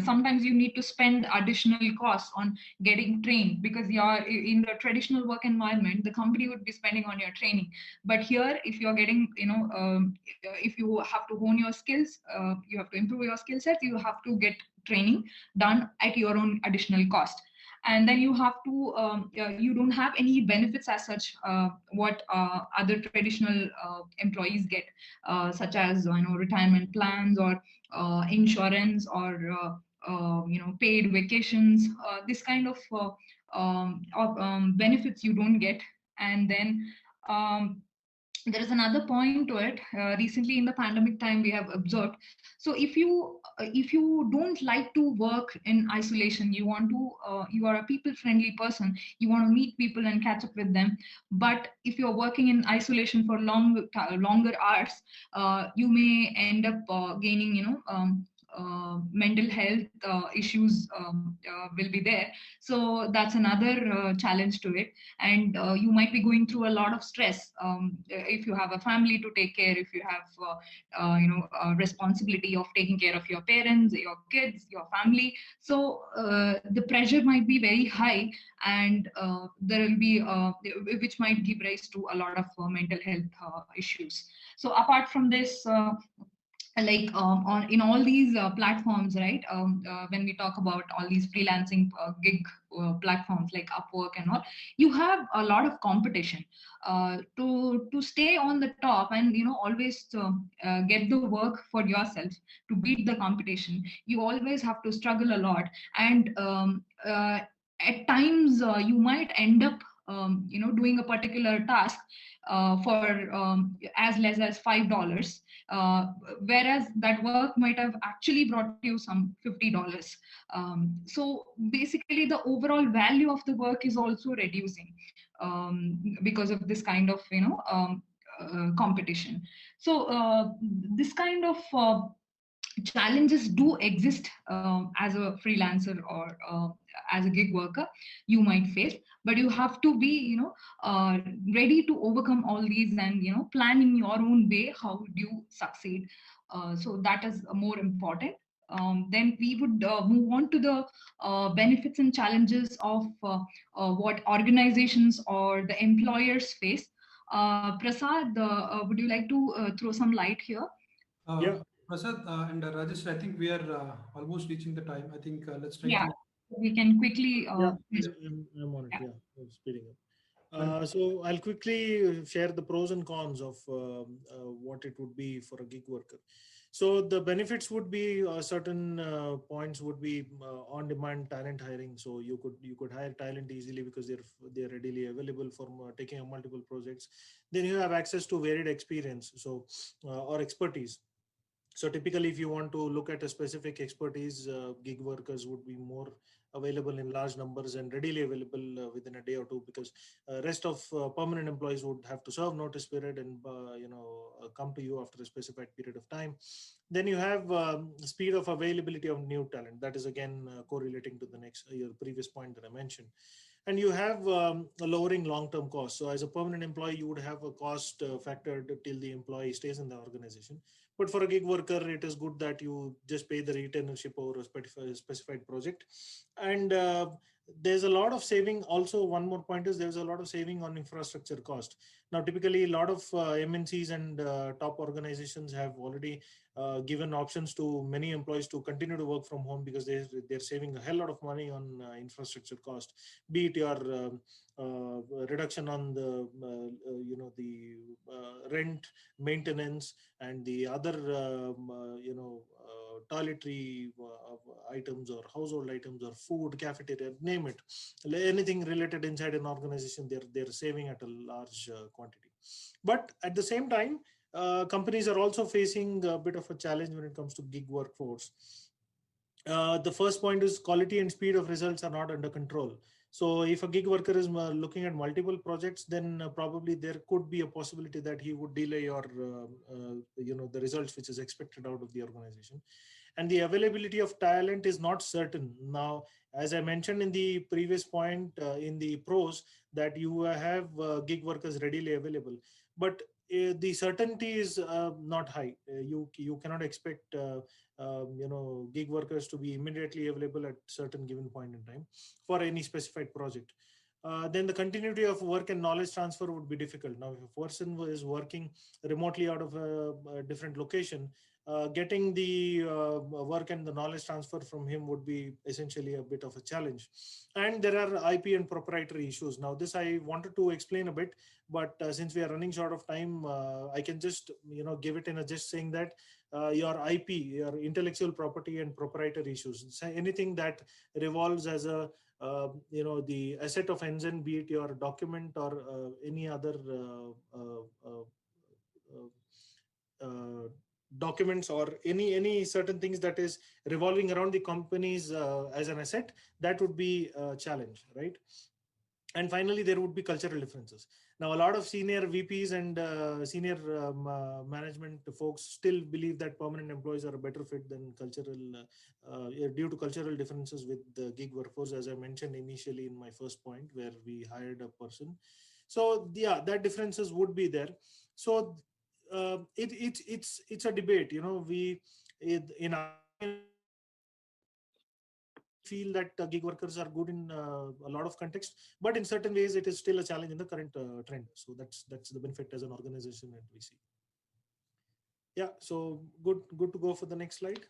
sometimes you need to spend additional costs on getting trained, because you are in the traditional work environment, the company would be spending on your training. But here, if you're getting if you have to hone your skills, you have to improve your skill set, you have to get training done at your own additional cost. And then you have to you don't have any benefits as such what other traditional employees get, such as retirement plans, or insurance, or paid vacations, this kind of benefits you don't get. And then there is another point to it. Recently in the pandemic time, we have observed, so if you don't like to work in isolation, you want to you are a people friendly person, you want to meet people and catch up with them, but if you're working in isolation for longer hours, you may end up gaining mental health issues will be there. So that's another challenge to it. And you might be going through a lot of stress if you have a family to take care, if you have responsibility of taking care of your parents, your kids, your family. So the pressure might be very high, and there will be which might give rise to a lot of mental health issues. So apart from this, in all these platforms, right? When we talk about all these freelancing gig platforms like Upwork and all, you have a lot of competition. To stay on the top and always get the work for yourself, to beat the competition, you always have to struggle a lot. And at times you might end up doing a particular task for as less as $5, whereas that work might have actually brought you some $50. So basically the overall value of the work is also reducing because of this kind of competition. So this kind of challenges do exist as a freelancer or as a gig worker you might face, but you have to be ready to overcome all these and plan in your own way how would you succeed. So that is more important. Then we would move on to the benefits and challenges of what organizations or the employers face. Prasad, would you like to throw some light here? Yeah. Prasad and Rajyashree, I think we are almost reaching the time. I think let's try to. We can quickly. I'm on it. Yeah, I'm speeding up. So I'll quickly share the pros and cons of what it would be for a gig worker. So the benefits would be certain points would be on-demand talent hiring. So you could hire talent easily because they're readily available for taking up multiple projects. Then you have access to varied experience, so or expertise. So typically, if you want to look at a specific expertise, gig workers would be more available in large numbers and readily available within a day or two, because rest of permanent employees would have to serve notice period and come to you after a specified period of time. Then you have speed of availability of new talent. That is again correlating to the your previous point that I mentioned. And you have a lowering long-term costs. So as a permanent employee, you would have a cost factored till the employee stays in the organization. But for a gig worker, it is good that you just pay the retainership over a specified project. And there's a lot of saving. Also, one more point is there's a lot of saving on infrastructure cost. Now, typically, a lot of MNCs and top organizations have already given options to many employees to continue to work from home because they're saving a hell lot of money on infrastructure cost, be it your reduction on the rent, maintenance, and the other toiletry items or household items or food, cafeteria, name it, anything related inside an organization, they're saving at a large quantity. But at the same time, companies are also facing a bit of a challenge when it comes to gig workforce. The first point is quality and speed of results are not under control. So if a gig worker is looking at multiple projects, then probably there could be a possibility that he would delay or the results which is expected out of the organization. And the availability of talent is not certain. Now, as I mentioned in the previous point in the pros, that you have gig workers readily available, but the certainty is not high. You cannot expect gig workers to be immediately available at certain given point in time for any specified project. Then the continuity of work and knowledge transfer would be difficult. Now, if a person is working remotely out of a different location, getting the work and the knowledge transfer from him would be essentially a bit of a challenge. And there are IP and proprietary issues. Now, this I wanted to explain a bit, but since we are running short of time, I can just give it in a just saying that your IP, your intellectual property and proprietary issues, so anything that revolves as a the asset of Enzen, be it your document or any other documents or any certain things that is revolving around the companies as an asset, that would be a challenge, right? And finally, there would be cultural differences. Now, a lot of senior VPs and senior management folks still believe that permanent employees are a better fit than due to cultural differences with the gig workforce, as I mentioned initially in my first point, where we hired a person. So yeah, that differences would be there. So it's a debate. We in our feel that gig workers are good in a lot of context, but in certain ways it is still a challenge in the current trend. So that's the benefit as an organization that we see. Yeah, so good to go for the next slide.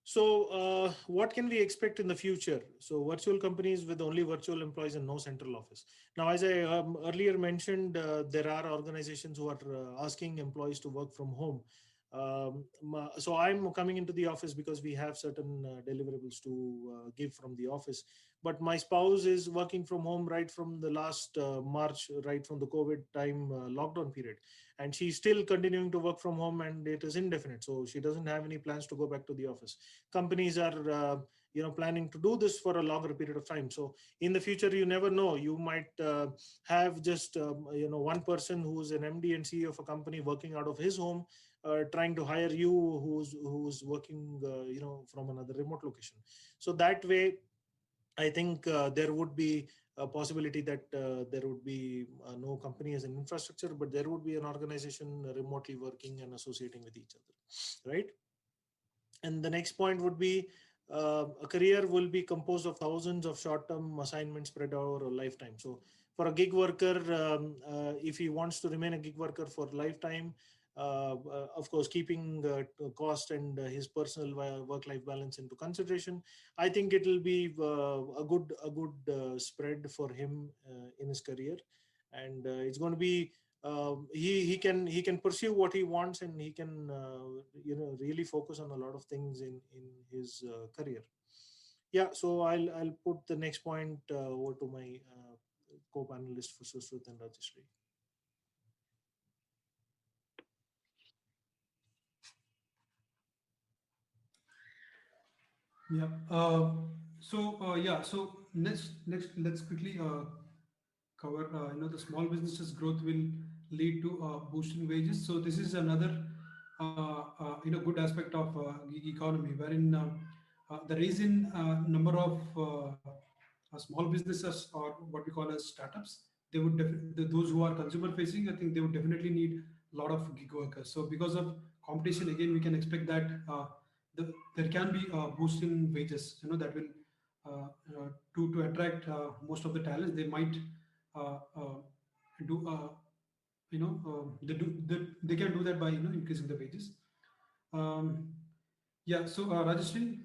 So what can we expect in the future? So virtual companies with only virtual employees and no central office. Now, as I earlier mentioned, there are organizations who are asking employees to work from home. So I'm coming into the office because we have certain deliverables to give from the office. But my spouse is working from home right from the last March, right from the COVID time lockdown period. And she's still continuing to work from home, and it is indefinite. So she doesn't have any plans to go back to the office. Companies are planning to do this for a longer period of time. So in the future, you never know. You might have just one person who's an MD and CEO of a company working out of his home, trying to hire you who's working from another remote location. So that way, I think there would be a possibility that there would be no company as an infrastructure, but there would be an organization remotely working and associating with each other, right? And the next point would be a career will be composed of thousands of short-term assignments spread over a lifetime. So for a gig worker, if he wants to remain a gig worker for lifetime, of course, keeping cost and his personal work-life balance into consideration, I think it will be a good spread for him in his career, and it's going to be he can pursue what he wants, and he can really focus on a lot of things in his career. Yeah, so I'll put the next point over to my co-panelist for Sushruth and Rajyashree. Yeah. So next let's quickly cover. The small businesses growth will lead to boosting wages. So this is another good aspect of gig economy, wherein the reason number of small businesses, or what we call as startups, they would those who are consumer facing, I think they would definitely need a lot of gig workers. So because of competition, again, we can expect that there can be boost in wages. That will to attract most of the talents. They might do they can do that by increasing the wages. Yeah. So Rajyashree.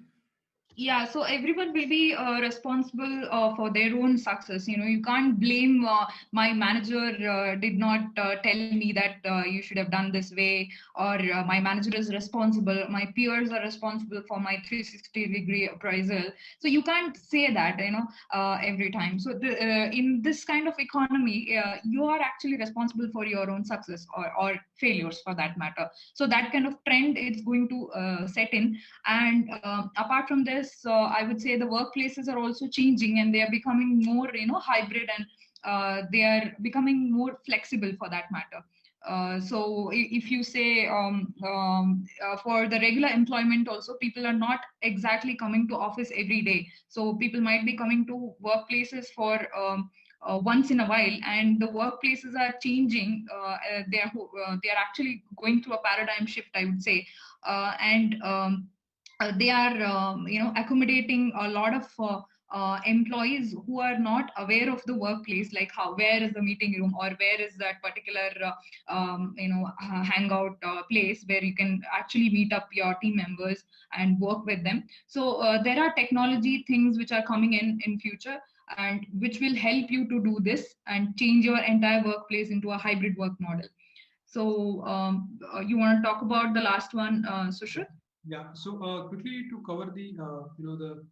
Yeah, so everyone will be responsible for their own success. You can't blame my manager did not tell me that you should have done this way, or my manager is responsible, my peers are responsible for my 360-degree appraisal. So you can't say that, every time. So in this kind of economy, you are actually responsible for your own success or failures, for that matter. So that kind of trend is going to set in. And apart from this, this, I would say the workplaces are also changing and they are becoming more, hybrid, and they are becoming more flexible for that matter. So if you say for the regular employment also, people are not exactly coming to office every day. So people might be coming to workplaces for once in a while, and the workplaces are changing. They are actually going through a paradigm shift, I would say, and they are accommodating a lot of employees who are not aware of the workplace, like where is the meeting room, or where is that particular hangout place where you can actually meet up your team members and work with them. So there are technology things which are coming in future, and which will help you to do this and change your entire workplace into a hybrid work model. So you want to talk about the last one, Sushruth? Yeah. So quickly to cover the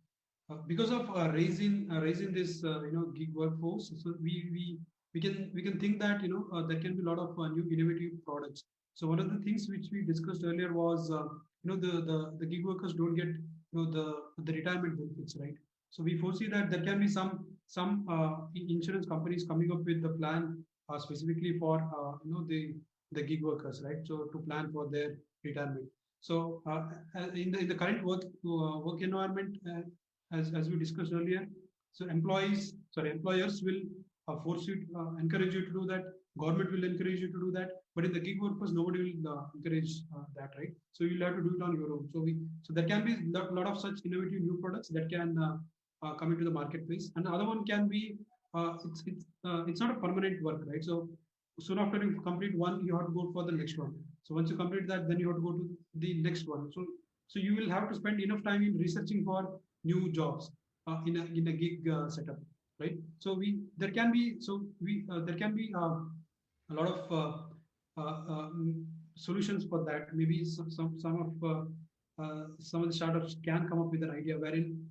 because of raising this gig workforce, so we can think that there can be a lot of new innovative products. So one of the things which we discussed earlier was the gig workers don't get the retirement benefits, right? So we foresee that there can be some insurance companies coming up with the plan specifically for the gig workers, right? So to plan for their retirement. So in the current work environment, as we discussed earlier, so employers will force you, encourage you to do that. Government will encourage you to do that. But in the gig workforce, nobody will encourage that, right? So you'll have to do it on your own. So there can be a lot of such innovative new products that can come into the marketplace. And the other one can be it's not a permanent work, right? So soon after you complete one, you have to go for the next one. So once you complete that, then you have to go to the next one. So you will have to spend enough time in researching for new jobs in a gig setup, right? So there can be a lot of solutions for that. Maybe some of the startups can come up with an idea wherein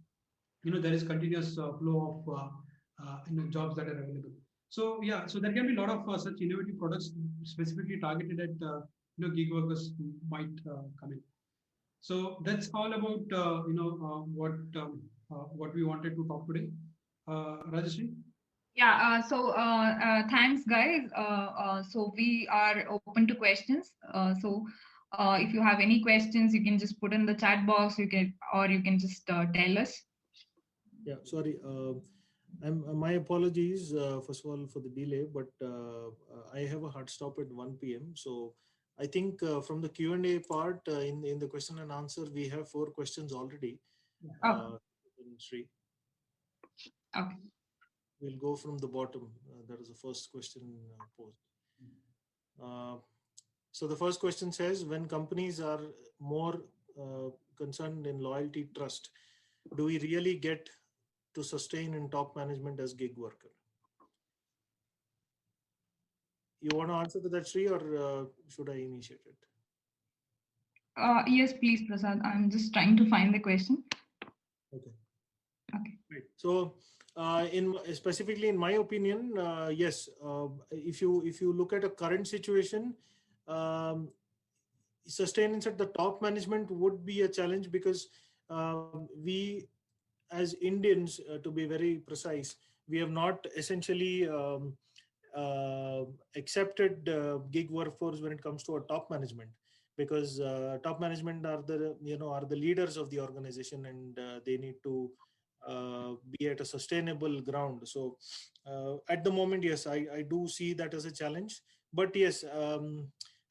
there is continuous flow of jobs that are available. So yeah, so there can be a lot of such innovative products specifically targeted at gig workers who might come in. So that's all about what we wanted to talk today. Rajyashree? Yeah, so thanks guys. So we are open to questions. So if you have any questions, you can just put in the chat box, you can just tell us. Yeah, sorry. My apologies, first of all, for the delay, but I have a hard stop at 1 p.m. So I think from the Q&A part, in the question and answer, we have 4 questions already. Sri. Okay. We'll go from the bottom. That is the first question posed. So the first question says, when companies are more concerned in loyalty, trust, do we really get to sustain in top management as gig worker? You want to answer to that, Sri, or should I initiate it? Yes, please, Prasad. I'm just trying to find the question. Okay. Okay. Right. So, specifically in my opinion, yes. If you look at a current situation, sustaining at the top management would be a challenge because we, as Indians, to be very precise, we have not essentially accepted gig workforce when it comes to our top management, because top management are the leaders of the organization, and they need to be at a sustainable ground. So at the moment, yes, I do see that as a challenge. But yes,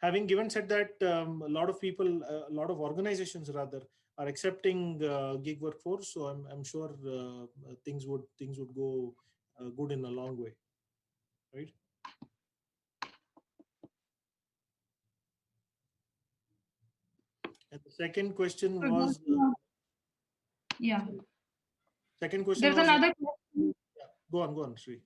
having given said that, a lot of people, a lot of organizations rather, are accepting gig workforce. So I'm sure things would go good in a long way, right? And the second question was. Yeah. Second question. There's another question. Yeah, go on, Sri.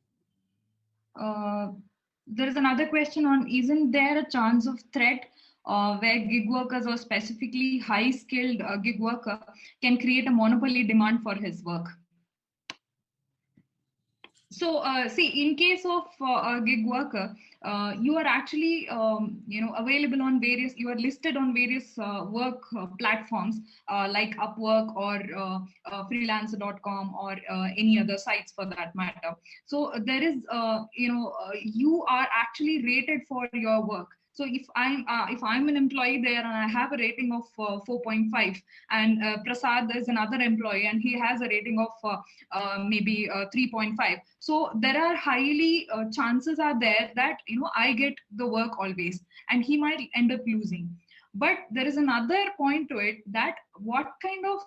There is another question on, isn't there a chance of threat where gig workers or specifically high-skilled gig worker can create a monopoly demand for his work? So, see, in case of a gig worker, you are actually, available on various, you are listed on various work platforms like Upwork or freelancer.com or any other sites for that matter. So there is, you are actually rated for your work. So if I'm an employee there and I have a rating of 4.5, and Prasad is another employee and he has a rating of maybe 3.5, so there are highly chances are there that I get the work always and he might end up losing. But there is another point to it, that what kind of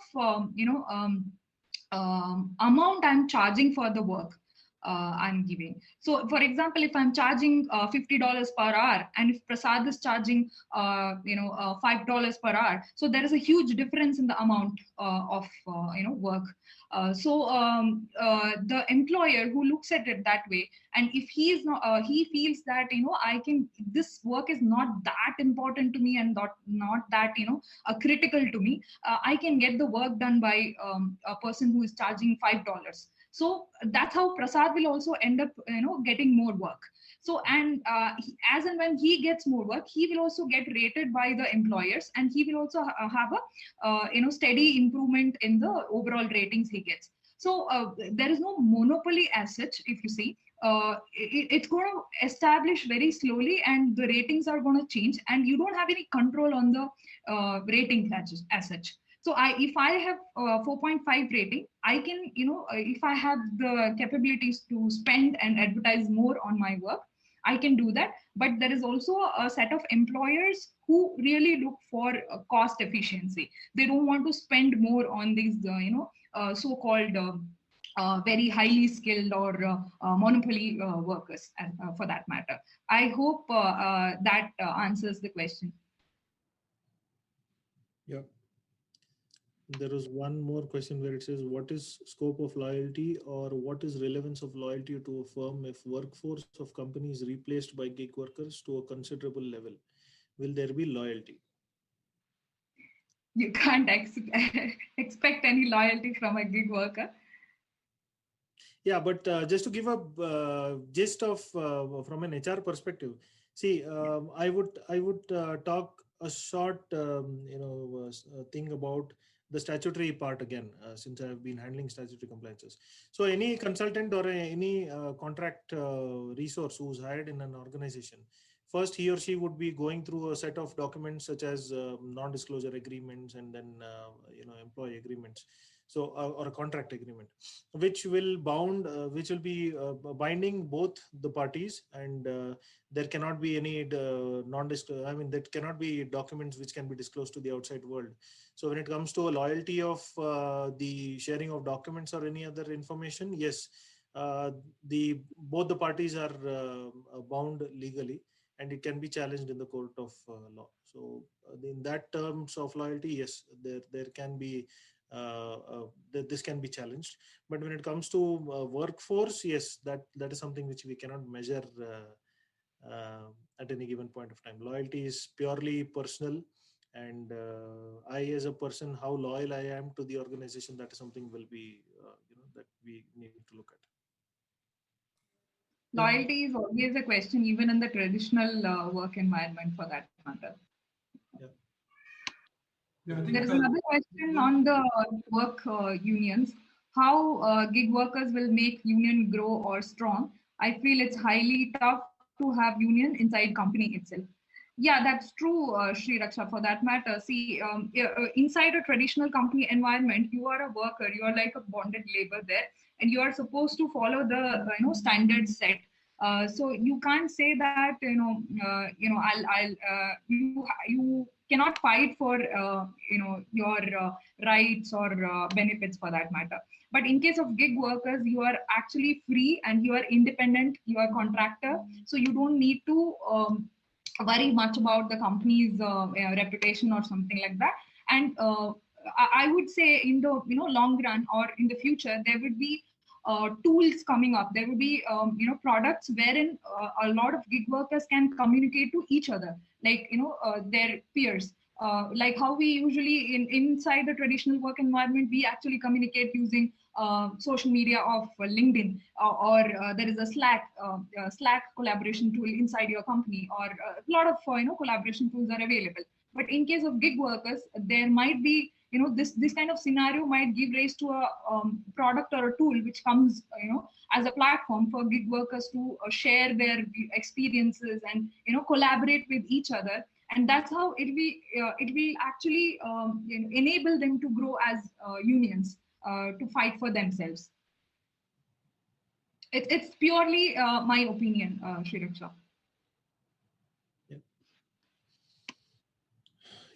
amount I'm charging for the work I'm giving. So for example, if I'm charging $50 per hour, and if Prasad is charging $5 per hour, so there is a huge difference in the amount of work. The employer who looks at it that way, and if he is not, he feels that this work is not that important to me and not that critical to me, I can get the work done by a person who is charging $5. So that's how Prasad will also end up getting more work. So, and as and when he gets more work, he will also get rated by the employers, and he will also have a steady improvement in the overall ratings he gets. So there is no monopoly as such. If you see, it's going to establish very slowly, and the ratings are going to change, and you don't have any control on the rating as such. So if I have 4.5 rating, I can, if I have the capabilities to spend and advertise more on my work, I can do that. But there is also a set of employers who really look for cost efficiency. They don't want to spend more on these, so-called very highly skilled or monopoly workers, for that matter. I hope that answers the question. Yeah. There was one more question where it says, what is scope of loyalty, or what is relevance of loyalty to a firm if workforce of company is replaced by gig workers to a considerable level? Will there be loyalty? You can't expect any loyalty from a gig worker. Yeah, but just to give a gist of from an HR perspective, see, I would talk a short thing about the statutory part again, since I've been handling statutory compliances. So any consultant or any contract resource who's hired in an organization, first he or she would be going through a set of documents such as non-disclosure agreements, and then employee agreements. So or a contract agreement, which will be binding both the parties, and there cannot be any there cannot be documents which can be disclosed to the outside world. So when it comes to a loyalty of the sharing of documents or any other information, yes, both the parties are bound legally, and it can be challenged in the court of law. So in that terms of loyalty, yes, there can be this can be challenged. But when it comes to workforce, yes, that is something which we cannot measure at any given point of time. Loyalty is purely personal, and I as a person, how loyal I am to the organization, that is something will be that we need to look at. Loyalty is always a question, even in the traditional work environment, for that matter. Yeah, I think there is another question on the work unions. How gig workers will make union grow or strong? I feel it's highly tough to have union inside company itself. Yeah, that's true, Sri Raksha, for that matter. See, inside a traditional company environment, you are a worker, you are like a bonded labor there, and you are supposed to follow the standards set. So you can't say that you cannot fight for your rights or benefits, for that matter. But in case of gig workers, you are actually free and you are independent. You are contractor, so you don't need to worry much about the company's reputation or something like that. And I would say in the long run or in the future, there would be tools coming up. There will be products wherein a lot of gig workers can communicate to each other, like their peers. Like how we usually inside the traditional work environment, we actually communicate using social media of LinkedIn, or there is a Slack collaboration tool inside your company, or a lot of collaboration tools are available. But in case of gig workers, there might be this kind of scenario might give rise to a product or a tool which comes as a platform for gig workers to share their experiences and collaborate with each other, and that's how it will actually enable them to grow as unions to fight for themselves. It's purely my opinion, Shrilaksha.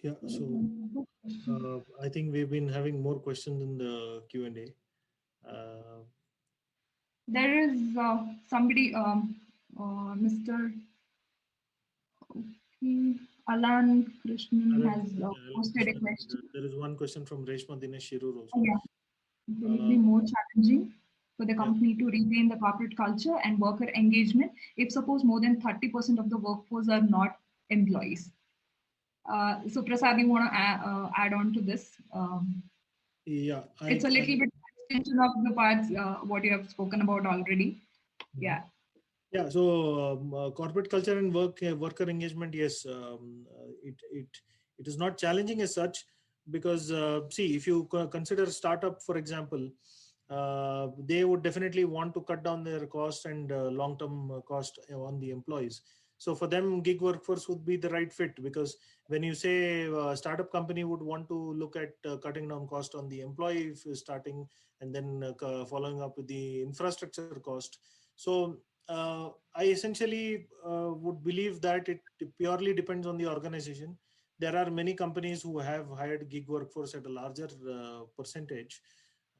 Yeah, so I think we've been having more questions in the Q&A. There is somebody, Mr. Alan Krishnan has posted a question. There is one question from Reshma Dinesh Shirur also. Yeah. Will it be more challenging for the company to retain the corporate culture and worker engagement if suppose more than 30% of the workforce are not employees? So Prasad, you want to add on to this? Yeah, it's a little bit extension of the parts what you have spoken about already. Yeah. Yeah. So corporate culture and worker engagement, yes, it is not challenging as such, because see, if you consider startup, for example, they would definitely want to cut down their cost and long-term cost on the employees. So for them, gig workforce would be the right fit, because when you say a startup company would want to look at cutting down cost on the employee starting, and then following up with the infrastructure cost. So I essentially would believe that it purely depends on the organization. There are many companies who have hired gig workforce at a larger percentage.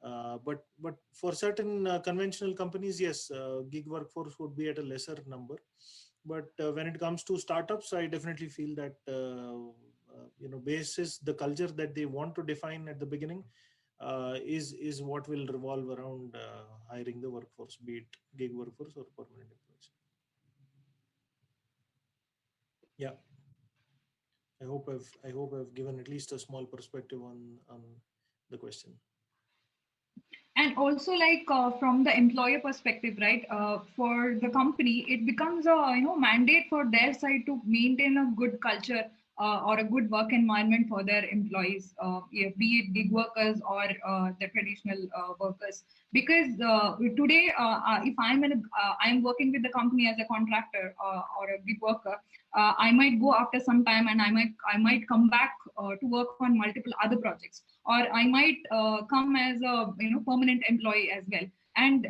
But for certain conventional companies, yes, gig workforce would be at a lesser number. But when it comes to startups, I definitely feel that basis the culture that they want to define at the beginning is what will revolve around hiring the workforce, be it gig workforce or permanent employees. Yeah, I hope I've given at least a small perspective on the question. And also, like from the employer perspective, right? For the company, it becomes a mandate for their side to maintain a good culture or a good work environment for their employees, be it gig workers or the traditional workers. Because today, if I'm working with the company as a contractor or a gig worker, I might go after some time, and I might come back to work on multiple other projects, or I might come as a permanent employee as well. And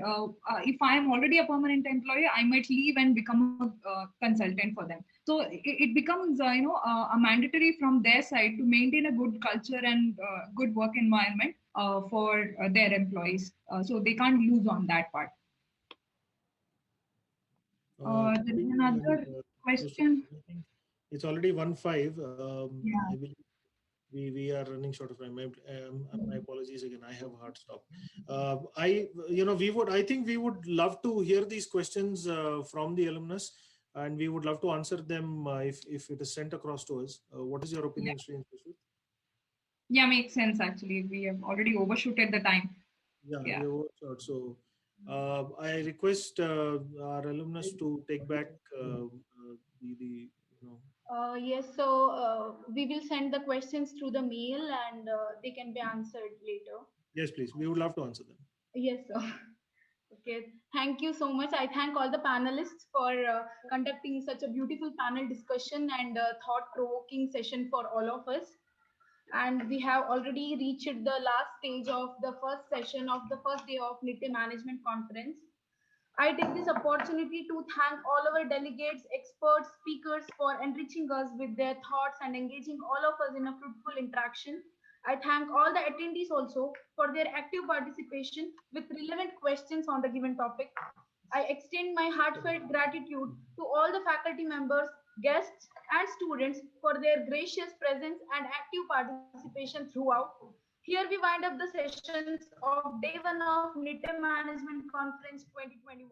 if I am already a permanent employee, I might leave and become a consultant for them. So it becomes a mandatory from their side to maintain a good culture and good work environment for their employees. So they can't lose on that part. There is another question. It's already 1:05. Yeah. I believe we are running short of time. My apologies again. I have a hard stop. I think we would love to hear these questions from the alumnus, and we would love to answer them if it is sent across to us. What is your opinion, Sri? Yeah, makes sense. Actually, we have already overshooted the time. Yeah. We overshot. So I request our alumnus to take back the Yes, so we will send the questions through the mail, and they can be answered later. Yes, please. We would love to answer them. Yes, sir. Okay, thank you so much. I thank all the panelists for conducting such a beautiful panel discussion and thought-provoking session for all of us. And we have already reached the last stage of the first session of the first day of Nitte Management Conference. I take this opportunity to thank all our delegates, experts, speakers for enriching us with their thoughts and engaging all of us in a fruitful interaction. I thank all the attendees also for their active participation with relevant questions on the given topic. I extend my heartfelt gratitude to all the faculty members, guests, and students for their gracious presence and active participation throughout. Here we wind up the sessions of day 1 of Nitte Management Conference 2021.